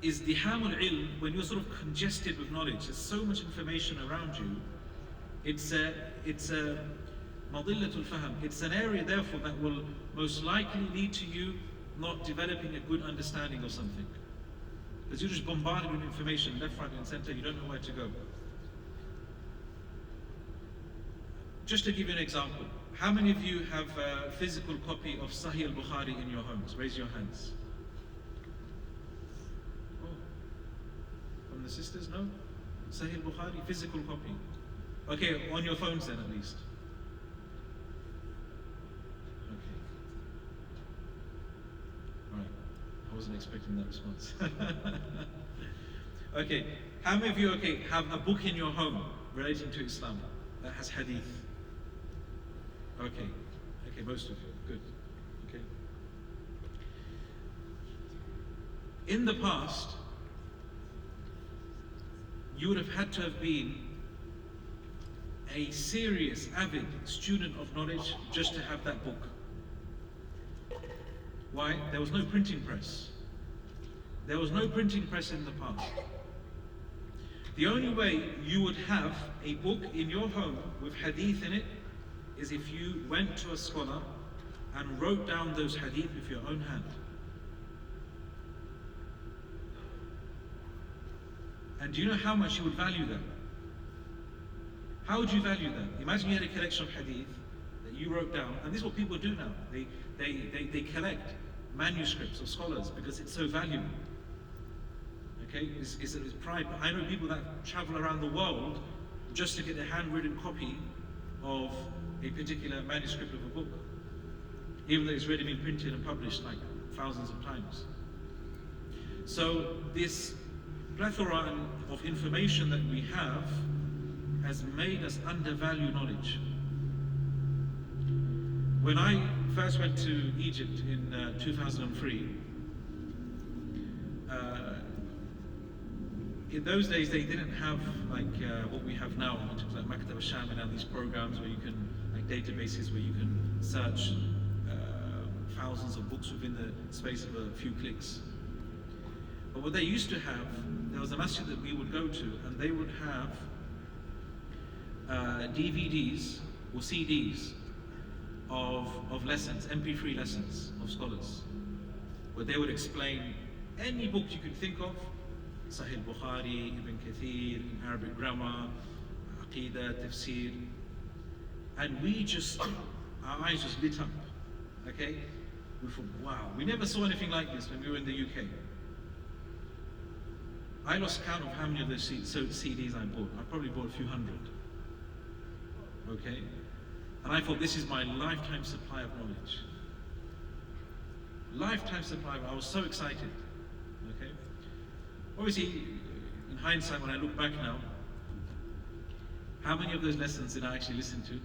ازدحام العلم, when you're sort of congested with knowledge, there's so much information around you, it's a مضلة الفهم. It's an area, therefore, that will most likely lead to you not developing a good understanding of something. Because you're just bombarded with information left, right, and center, you don't know where to go. Just to give you an example, how many of you have a physical copy of Sahih al-Bukhari in your homes? Raise your hands. Oh, from the sisters, no? Sahih al-Bukhari, physical copy. Okay, on your phones then at least. Okay. Alright, I wasn't expecting that response. Okay, how many of you, have a book in your home relating to Islam that has hadith? Okay, most of you, good. Okay. In the past, you would have had to have been a serious, avid student of knowledge just to have that book. Why? There was no printing press. There was no printing press in the past. The only way you would have a book in your home with hadith in it is if you went to a scholar and wrote down those hadith with your own hand. And do you know how much you would value them? How would you value that? Imagine you had a collection of hadith that you wrote down, and this is what people do now. They collect manuscripts of scholars because it's so valuable. Okay, it's pride. I know people that travel around the world just to get a handwritten copy of a particular manuscript of a book, even though it's already been printed and published like thousands of times. So this plethora of information that we have has made us undervalue knowledge. When I first went to Egypt in 2003, in those days they didn't have like what we have now in terms of like Maktab al-Shamil and these programs where you can, like databases where you can search thousands of books within the space of a few clicks. But what they used to have, there was a masjid that we would go to, and they would have DVDs or CDs of lessons, MP3 lessons of scholars, where they would explain any book you could think of, Sahih Bukhari, Ibn Kathir, in Arabic grammar, Aqidah, Tafsir, and our eyes just lit up, okay? We thought, wow, we never saw anything like this when we were in the UK. I lost count of how many of those CDs I bought. I probably bought a few hundred, okay? And I thought, this is my lifetime supply of knowledge. Lifetime supply, I was so excited, okay? Obviously, in hindsight, when I look back now, how many of those lessons did I actually listen to?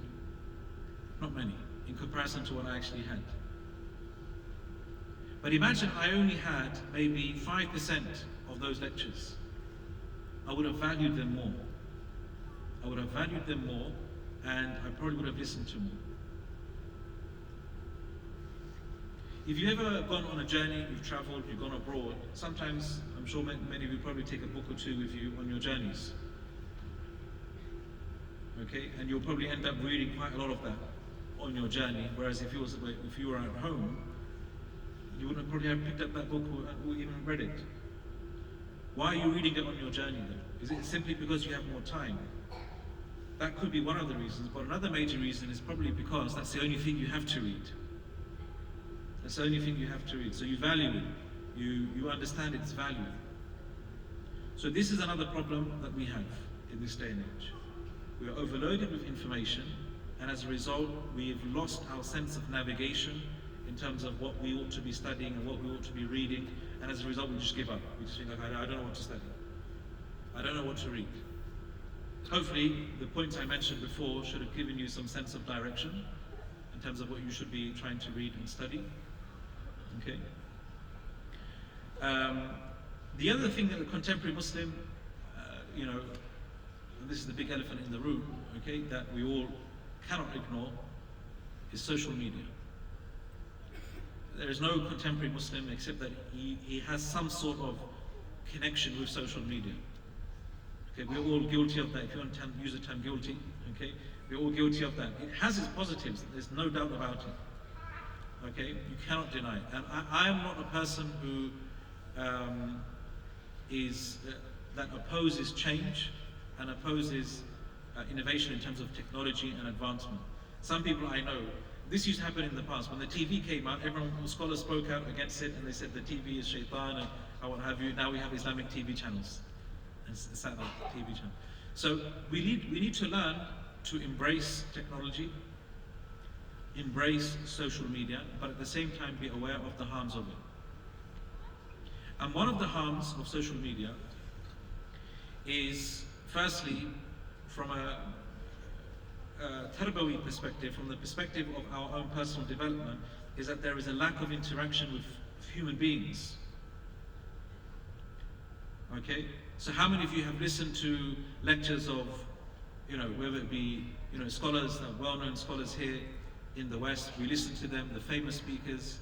Not many, in comparison to what I actually had. But imagine I only had maybe 5% of those lectures. I would have valued them more. I would have valued them more, and I probably would have listened to more. If you've ever gone on a journey, you've traveled, you've gone abroad, sometimes, I'm sure many of you probably take a book or two with you on your journeys. Okay, and you'll probably end up reading quite a lot of that on your journey, whereas if you were at home, you wouldn't probably have picked up that book or even read it. Why are you reading it on your journey though? Is it simply because you have more time? That could be one of the reasons, but another major reason is probably because that's the only thing you have to read. That's the only thing you have to read. So you value it. You understand its value. So this is another problem that we have in this day and age. We are overloaded with information, and as a result, we've lost our sense of navigation in terms of what we ought to be studying and what we ought to be reading, and as a result, we just give up. We just think, like, I don't know what to study. I don't know what to read. Hopefully, the points I mentioned before should have given you some sense of direction in terms of what you should be trying to read and study. Okay. The other thing that the contemporary Muslim, and this is the big elephant in the room, okay, that we all cannot ignore, is social media. There is no contemporary Muslim except that he has some sort of connection with social media. Okay, we're all guilty of that. If you want to use the term guilty, okay, we're all guilty of that. It has its positives, there's no doubt about it. Okay, you cannot deny it. And I am not a person who that opposes change and opposes innovation in terms of technology and advancement. Some people I know, this used to happen in the past. When the TV came out, scholars spoke out against it, and they said the TV is shaitan and what have you. Now we have Islamic TV channels and satellite TV channels. So we need to learn to embrace technology, embrace social media, but at the same time be aware of the harms of it. And one of the harms of social media is, firstly, from a tarbawi perspective, from the perspective of our own personal development, is that there is a lack of interaction with human beings. Okay? So how many of you have listened to lectures of, whether it be, scholars, well-known scholars here in the West, we listen to them, the famous speakers.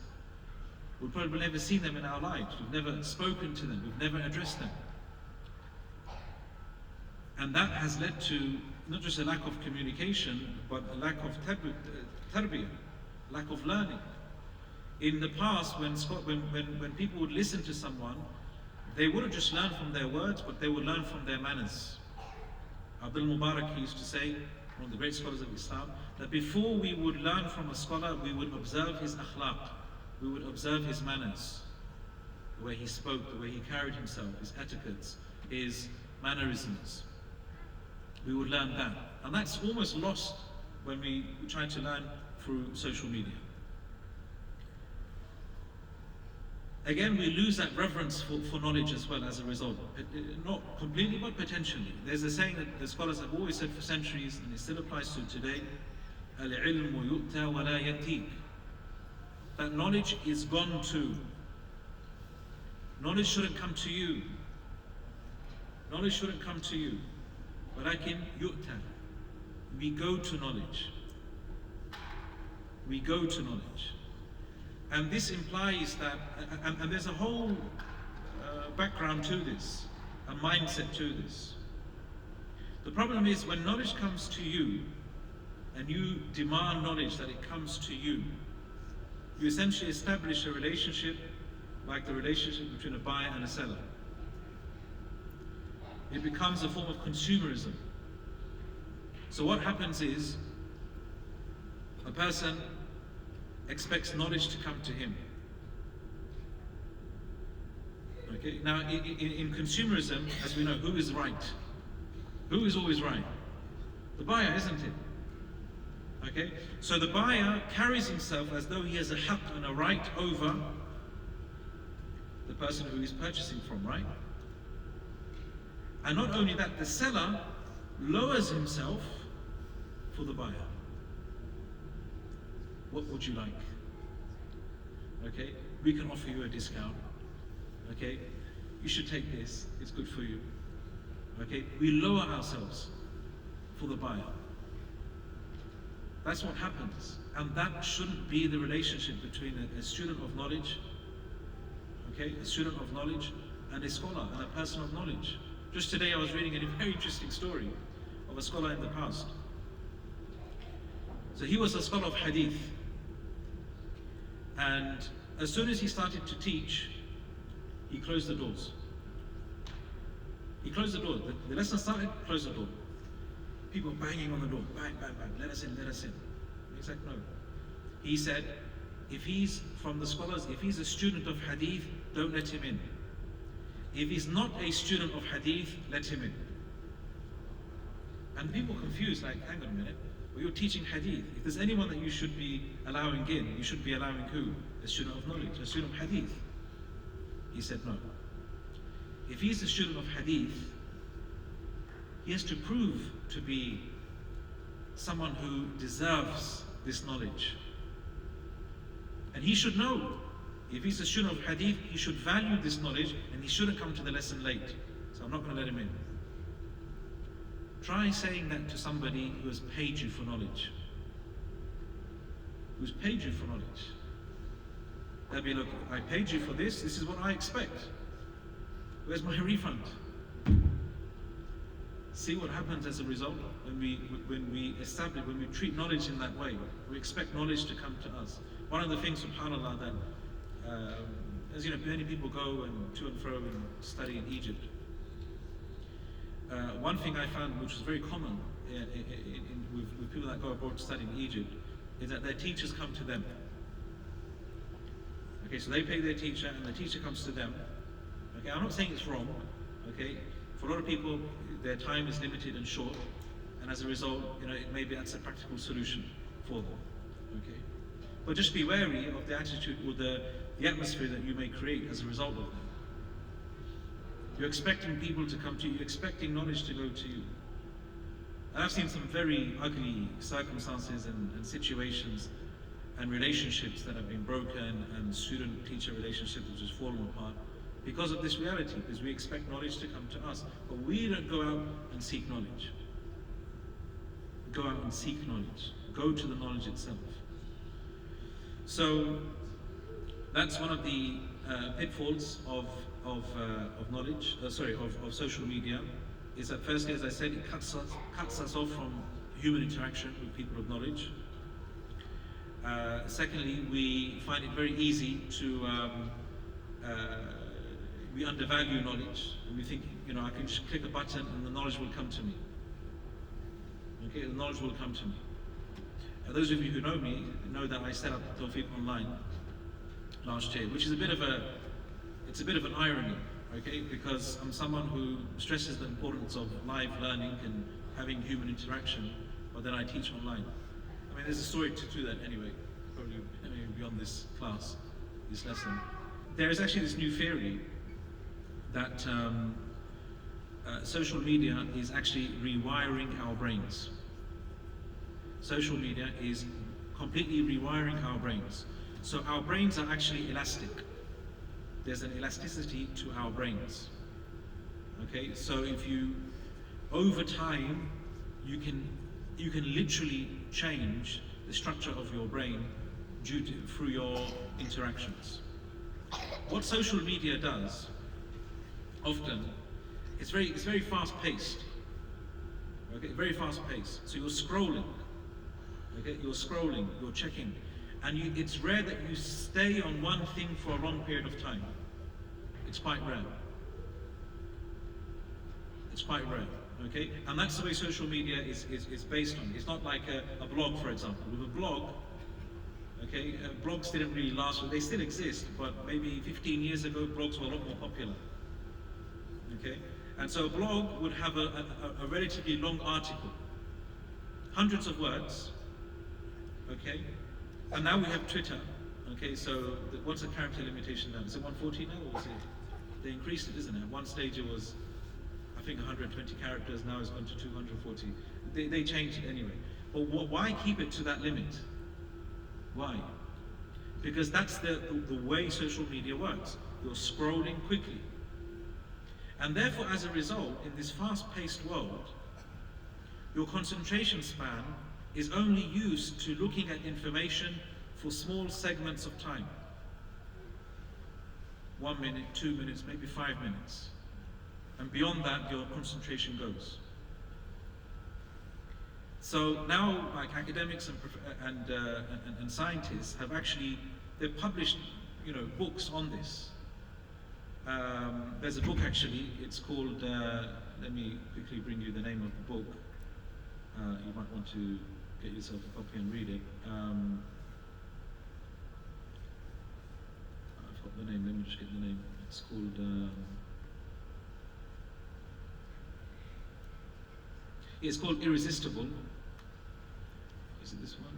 We've probably never seen them in our lives. We've never spoken to them. We've never addressed them. And that has led to not just a lack of communication, but a lack of tarbiyah, lack of learning. In the past, when people would listen to someone, they wouldn't just learn from their words, but they would learn from their manners. Abdul Mubarak, he used to say, one of the great scholars of Islam, that before we would learn from a scholar, we would observe his akhlaq, we would observe his manners, the way he spoke, the way he carried himself, his etiquettes, his mannerisms. We would learn that. And that's almost lost when we try to learn through social media. Again, we lose that reverence for knowledge as well as a result. Not completely, but potentially. There's a saying that the scholars have always said for centuries, and it still applies to today, Al-ilmu yu'ta wa la yatik. That knowledge is gone to. Knowledge shouldn't come to you. Knowledge shouldn't come to you. Walakin yu'ta. We go to knowledge. We go to knowledge. And this implies that, and there's a whole background to this, a mindset to this. The problem is when knowledge comes to you, and you demand knowledge that it comes to you, you essentially establish a relationship like the relationship between a buyer and a seller. It becomes a form of consumerism. So what happens is, a person expects knowledge to come to him. Okay. Now, in consumerism, as we know, who is right? Who is always right? The buyer, isn't it? Okay. So the buyer carries himself as though he has a haqq and a right over the person who he's purchasing from, right? And not only that, the seller lowers himself for the buyer. What would you like? Okay, we can offer you a discount. Okay, you should take this, it's good for you. Okay, we lower ourselves for the buyer. That's what happens. And that shouldn't be the relationship between a student of knowledge, okay, a student of knowledge, and a scholar and a person of knowledge. Just today I was reading a very interesting story of a scholar in the past. So he was a scholar of hadith. And as soon as he started to teach, he closed the doors. He closed the door. The lesson started, closed the door. People banging on the door, bang, bang, bang, let us in, let us in. He's like, no. He said, if he's from the scholars, if he's a student of hadith, don't let him in. If he's not a student of hadith, let him in. And people confused, like, hang on a minute. Well, you're teaching hadith. If there's anyone that you should be allowing in, you should be allowing who? A student of knowledge, a student of hadith. He said no. If he's a student of hadith, he has to prove to be someone who deserves this knowledge. And he should know. If he's a student of hadith, he should value this knowledge and he shouldn't come to the lesson late. So I'm not going to let him in. Try saying that to somebody who has paid you for knowledge. Who's paid you for knowledge. They'll be, look, I paid you for this is what I expect. Where's my refund? See what happens as a result when we treat knowledge in that way. We expect knowledge to come to us. One of the things, subhanAllah, that as you know, many people go and to and fro and study in Egypt. One thing I found, which is very common with people that go abroad to study in Egypt, is that their teachers come to them. Okay, so they pay their teacher, and the teacher comes to them. Okay, I'm not saying it's wrong. Okay, for a lot of people, their time is limited and short, and as a result, you know, it maybe that's a practical solution for them. Okay, but just be wary of the attitude or the atmosphere that you may create as a result of that. You're expecting people to come to you, you're expecting knowledge to go to you. And I've seen some very ugly circumstances and situations and relationships that have been broken, and student-teacher relationships which have fallen apart because of this reality, because we expect knowledge to come to us. But we don't go out and seek knowledge. Go out and seek knowledge. Go to the knowledge itself. So that's one of the pitfalls of knowledge, of social media, is that firstly, as I said, it cuts us off from human interaction with people of knowledge. Secondly, we find it very easy to we undervalue knowledge, and we think, you know, I can just click a button and the knowledge will come to me. Okay, the knowledge will come to me. Those of you who know me know that I set up Tawfiq Online last year, which is a bit of an irony, okay? Because I'm someone who stresses the importance of live learning and having human interaction, but then I teach online. I mean, there's a story to that anyway, probably beyond this class, this lesson. There is actually this new theory that social media is actually rewiring our brains. Social media is completely rewiring our brains. So our brains are actually elastic. There's an elasticity to our brains. Okay, so if you, over time, you can literally change the structure of your brain through your interactions. What social media does, often, it's very fast paced. Okay, very fast paced. So you're scrolling. Okay, you're scrolling, you're checking, and it's rare that you stay on one thing for a long period of time. It's quite rare. It's quite rare. Okay, and that's the way social media is based on. It's not like a blog, for example. With a blog, okay, blogs didn't really last. They still exist, but maybe 15 years ago, blogs were a lot more popular. Okay, and so a blog would have a relatively long article, hundreds of words. Okay, and now we have Twitter. Okay, so what's the character limitation now? Is it 140 now, or is it? They increased it, isn't it? At one stage it was, I think, 120 characters. Now it's gone to 240. They changed it anyway. But why keep it to that limit? Why? Because that's the way social media works. You're scrolling quickly, and therefore, as a result, in this fast-paced world, your concentration span is only used to looking at information for small segments of time. 1 minute, 2 minutes, maybe 5 minutes. And beyond that, your concentration goes. So now, like academics and scientists have actually, they've published, books on this. There's a book actually, it's called, let me quickly bring you the name of the book. You might want to get yourself a copy and read it. I've got the name, let me just get the name. It's called, it's called Irresistible. Is it this one?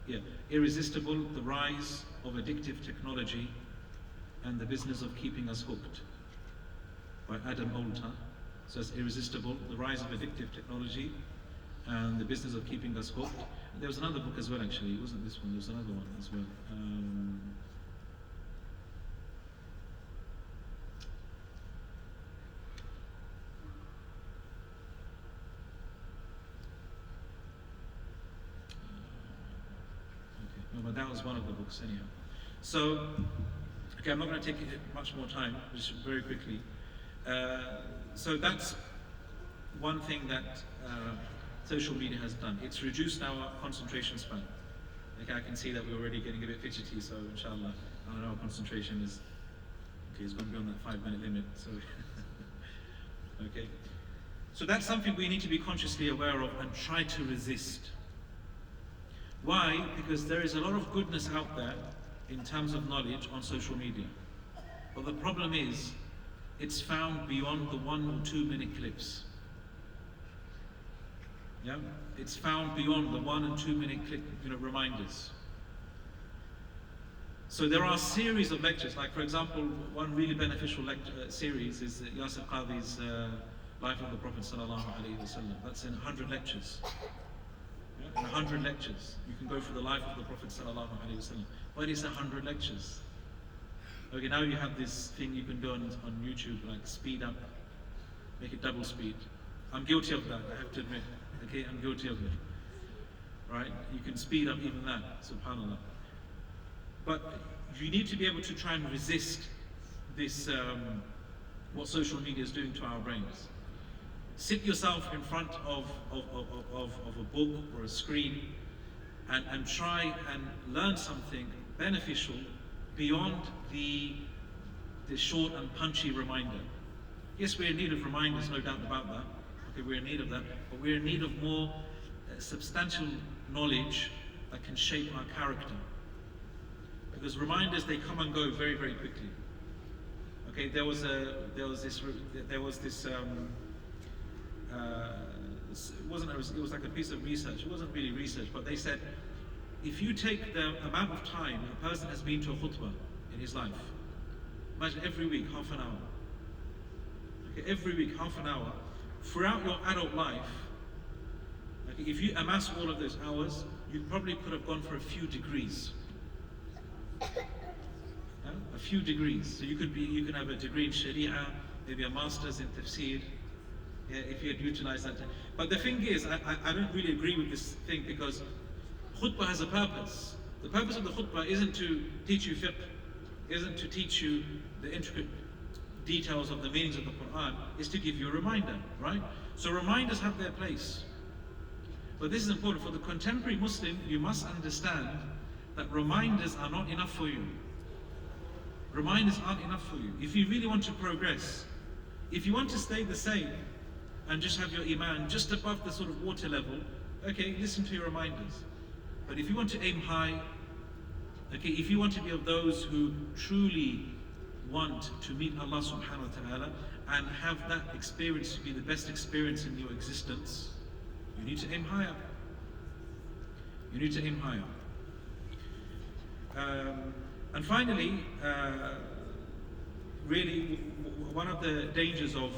Yeah, Irresistible, The Rise of Addictive Technology and the Business of Keeping Us Hooked, by Adam Oldter. So it's Irresistible, The Rise of Addictive Technology and the Business of Keeping Us Hooked. And there was another book as well, actually. It wasn't this one, there was another one as well. Okay, no, but that was one of the books anyhow. So, okay, I'm not going to take much more time, just very quickly. So that's one thing that social media has done. It's reduced our concentration span. Okay, I can see that we're already getting a bit fidgety, so inshallah, I know our concentration is, okay, it's gone beyond that 5-minute limit, so, okay. So that's something we need to be consciously aware of and try to resist. Why? Because there is a lot of goodness out there in terms of knowledge on social media. But the problem is, it's found beyond the 1 or 2 minute clips. Yeah, it's found beyond the 1 and 2 minute clip, reminders. So there are a series of lectures, like for example, one really beneficial series is Yasir Qadhi's Life of the Prophet Sallallahu Alaihi Wasallam. That's in 100 lectures. Yeah? In 100 lectures, you can go through the life of the Prophet Sallallahu Alaihi Wasallam. But it's 100 lectures. Okay, now you have this thing you can go on YouTube, like speed up, make it double speed. I'm guilty of that, I have to admit. Okay, I'm guilty of it. Right? You can speed up even that, subhanAllah. But you need to be able to try and resist this, what social media is doing to our brains. Sit yourself in front of a book or a screen and try and learn something beneficial beyond the short and punchy reminder. Yes, we're in need of reminders, no doubt about that. Okay, we're in need of that, but we're in need of more substantial knowledge that can shape our character. Because reminders, they come and go very, very quickly. Okay, there was this it was like a piece of research. It wasn't really research, but they said if you take the amount of time a person has been to a khutbah in his life, imagine every week half an hour. Okay, every week half an hour throughout your adult life. Okay, if you amass all of those hours, you probably could have gone for a few degrees. A few degrees. So you could have a degree in Sharia, maybe a master's in tafsir, if you had utilized that. But the thing is, I don't really agree with this thing, because khutbah has a purpose. The purpose of the khutbah isn't to teach you fiqh, isn't to teach you the intricate details of the meanings of the Quran, is to give you a reminder, right? So reminders have their place. But this is important. For the contemporary Muslim, you must understand that reminders are not enough for you. Reminders aren't enough for you. If you really want to progress, if you want to stay the same and just have your iman just above the sort of water level, okay, listen to your reminders. But if you want to aim high, okay, if you want to be of those who truly want to meet Allah subhanahu wa ta'ala and have that experience to be the best experience in your existence, you need to aim higher. You need to aim higher. And finally, really, one of the dangers of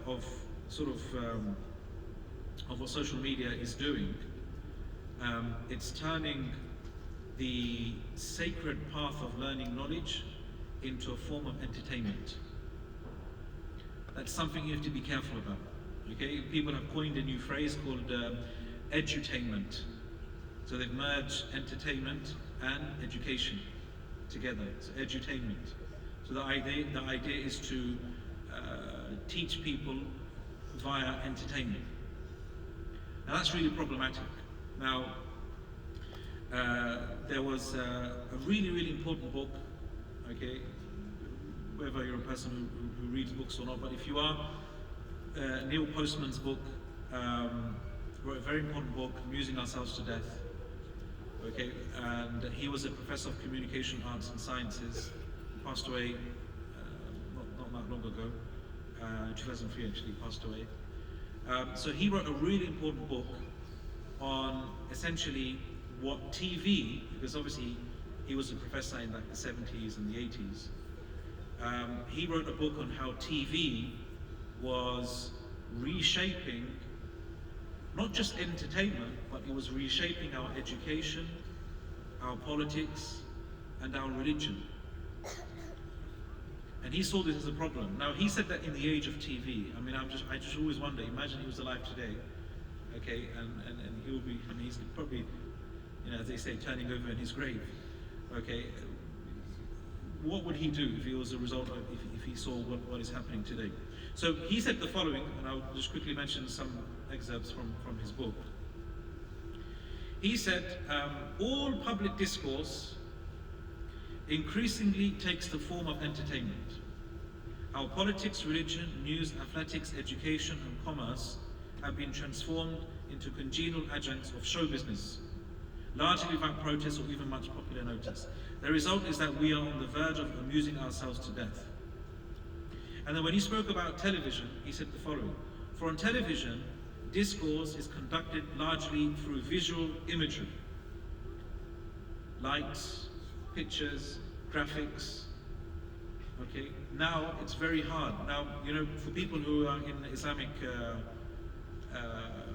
what social media is doing, it's turning the sacred path of learning knowledge into a form of entertainment. That's something you have to be careful about. Okay, people have coined a new phrase called edutainment. So they've merged entertainment and education together. So edutainment. So the idea is to teach people via entertainment. Now that's really problematic. Now there was a really, really important book. Okay, whether you're a person who reads books or not, but if you are, Neil Postman's book, wrote a very important book, Amusing Ourselves to Death. Okay, and he was a professor of communication arts and sciences. He passed away not that long ago, 2003 actually, passed away. So he wrote a really important book on essentially what TV, because obviously he was a professor in like the 70s and the 80s. He wrote a book on how TV was reshaping not just entertainment, but it was reshaping our education, our politics, and our religion. And he saw this as a problem. Now he said that in the age of TV. I mean, I just always wonder. Imagine he was alive today, okay, and he will be. I mean, he's probably, you know, as they say, turning over in his grave. Okay, what would he do if he was a result of if he saw what is happening today? So he said the following, and I'll just quickly mention some excerpts from his book. He said, all public discourse increasingly takes the form of entertainment. Our politics, religion, news, athletics, education, and commerce have been transformed into congenial adjuncts of show business, largely without protest or even much popular notice. The result is that we are on the verge of amusing ourselves to death. And then when he spoke about television, he said the following: for on television, discourse is conducted largely through visual imagery, lights, pictures, graphics. Okay, now it's very hard. Now, you know, for people who are in Islamic,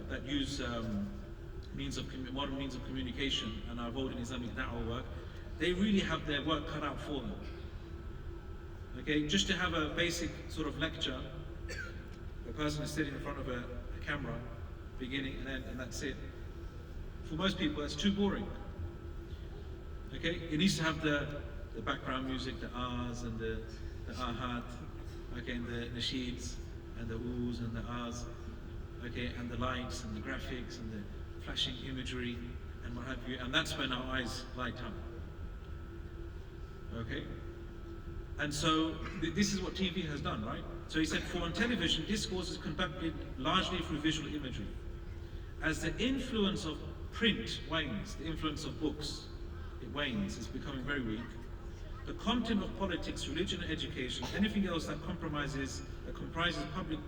that use modern means of communication and are involved in Islamic da'wah work, they really have their work cut out for them. Okay, just to have a basic sort of lecture, the person is sitting in front of a camera, beginning and end, and that's it. For most people, that's too boring. Okay, it needs to have the background music, the ahs and the ahat, okay, and the nasheeds and the oohs and the ahs, okay, and the lights and the graphics and the flashing imagery and what have you, and that's when our eyes light up. Okay, And so this is what TV has done, right? So he said, for on television, discourse is conducted largely through visual imagery. As the influence of print wanes, the influence of books, it wanes, it's becoming very weak. The content of politics, religion, and education, anything else that comprises public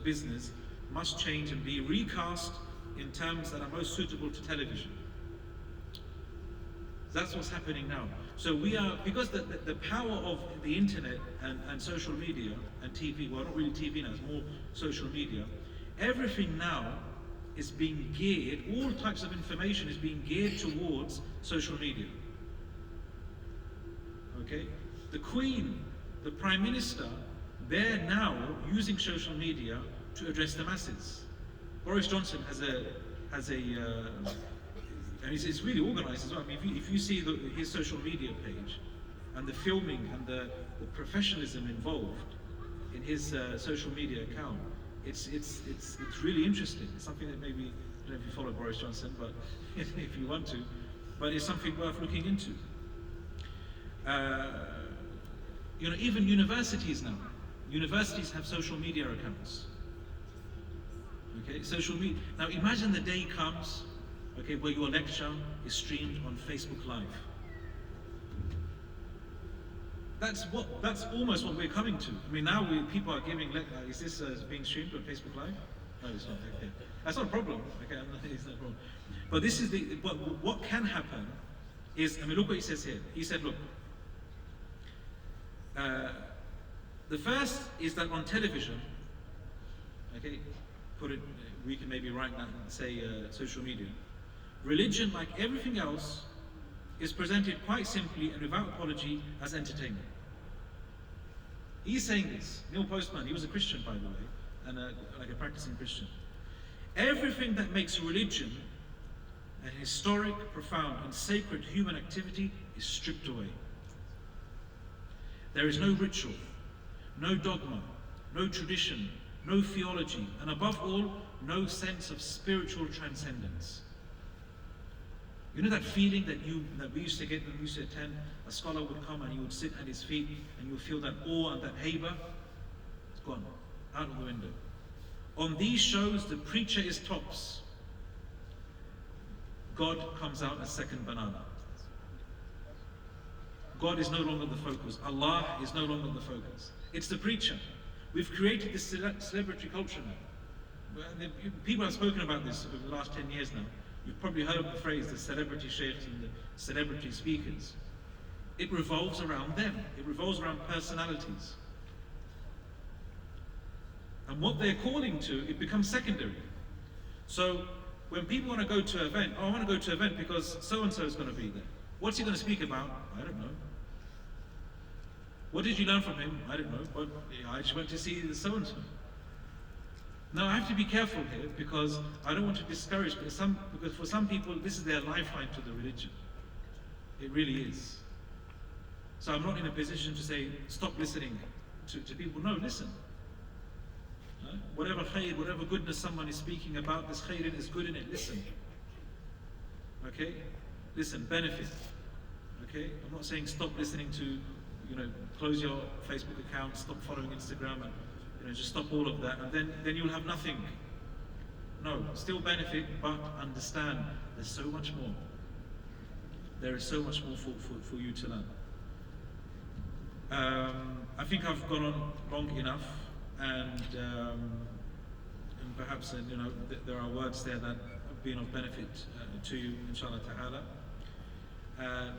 business, must change and be recast in terms that are most suitable to television. That's what's happening now. So we are, because the power of the internet and social media and TV, well, not really TV now, it's more social media, everything now is being geared, all types of information is being geared towards social media. Okay? The Queen, the Prime Minister, they're now using social media to address the masses. Boris Johnson has a and it's really organized as well. I mean, if you see his social media page and the filming and the professionalism involved in his social media account, it's really interesting. It's something that maybe, I don't know if you follow Boris Johnson, but if you want to, but it's something worth looking into. You know, even universities now. Universities have social media accounts. Okay, social media. Now imagine the day comes, okay, where your lecture is streamed on Facebook Live. That's almost what we're coming to. I mean, now people are giving is this being streamed on Facebook Live? No, it's not. Okay, that's not a problem. Okay, it's not a problem. But this is what can happen is, I mean, look what he says here. He said, look, the first is that on television, okay, we can maybe write that and say social media. Religion, like everything else, is presented quite simply and without apology as entertainment. He's saying this. Neil Postman, he was a Christian, by the way, and like a practicing Christian. Everything that makes religion an historic, profound, and sacred human activity is stripped away. There is no ritual, no dogma, no tradition, no theology, and above all, no sense of spiritual transcendence. You know that feeling that we used to get when we used to attend? A scholar would come and he would sit at his feet and you would feel that awe and that haiba. It's gone, out of the window. On these shows, the preacher is tops. God comes out as second banana. God is no longer the focus. Allah is no longer the focus. It's the preacher. We've created this celebrity culture now. People have spoken about this over the last 10 years now. You've probably heard of the phrase, the celebrity sheikhs and the celebrity speakers. It revolves around them. It revolves around personalities. And what they're calling to, it becomes secondary. So when people want to go to an event, I want to go to an event because so-and-so is going to be there. What's he going to speak about? I don't know. What did you learn from him? I don't know. But I just went to see the so-and-so. Now I have to be careful here because I don't want to discourage, because for some people this is their lifeline to the religion. It really is. So I'm not in a position to say, stop listening to people. No, listen. Whatever khair, whatever goodness someone is speaking about, this khair is good in it, listen. Okay? Listen, benefit. Okay? I'm not saying stop listening to, close your Facebook account, stop following Instagram, and just stop all of that, and then you'll have nothing. No, still benefit, but understand there's so much more. There is so much more for you to learn. I think I've gone on long enough, and perhaps there are words there that have been of benefit to you, inshallah ta'ala.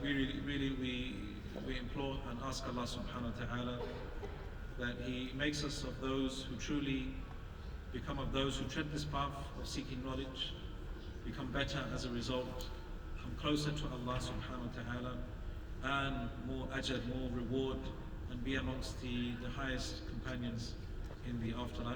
We implore and ask Allah subhanahu wa ta'ala that He makes us of those who truly become of those who tread this path of seeking knowledge, become better as a result, come closer to Allah subhanahu wa ta'ala, and more ajr, more reward, and be amongst the highest companions in the afterlife.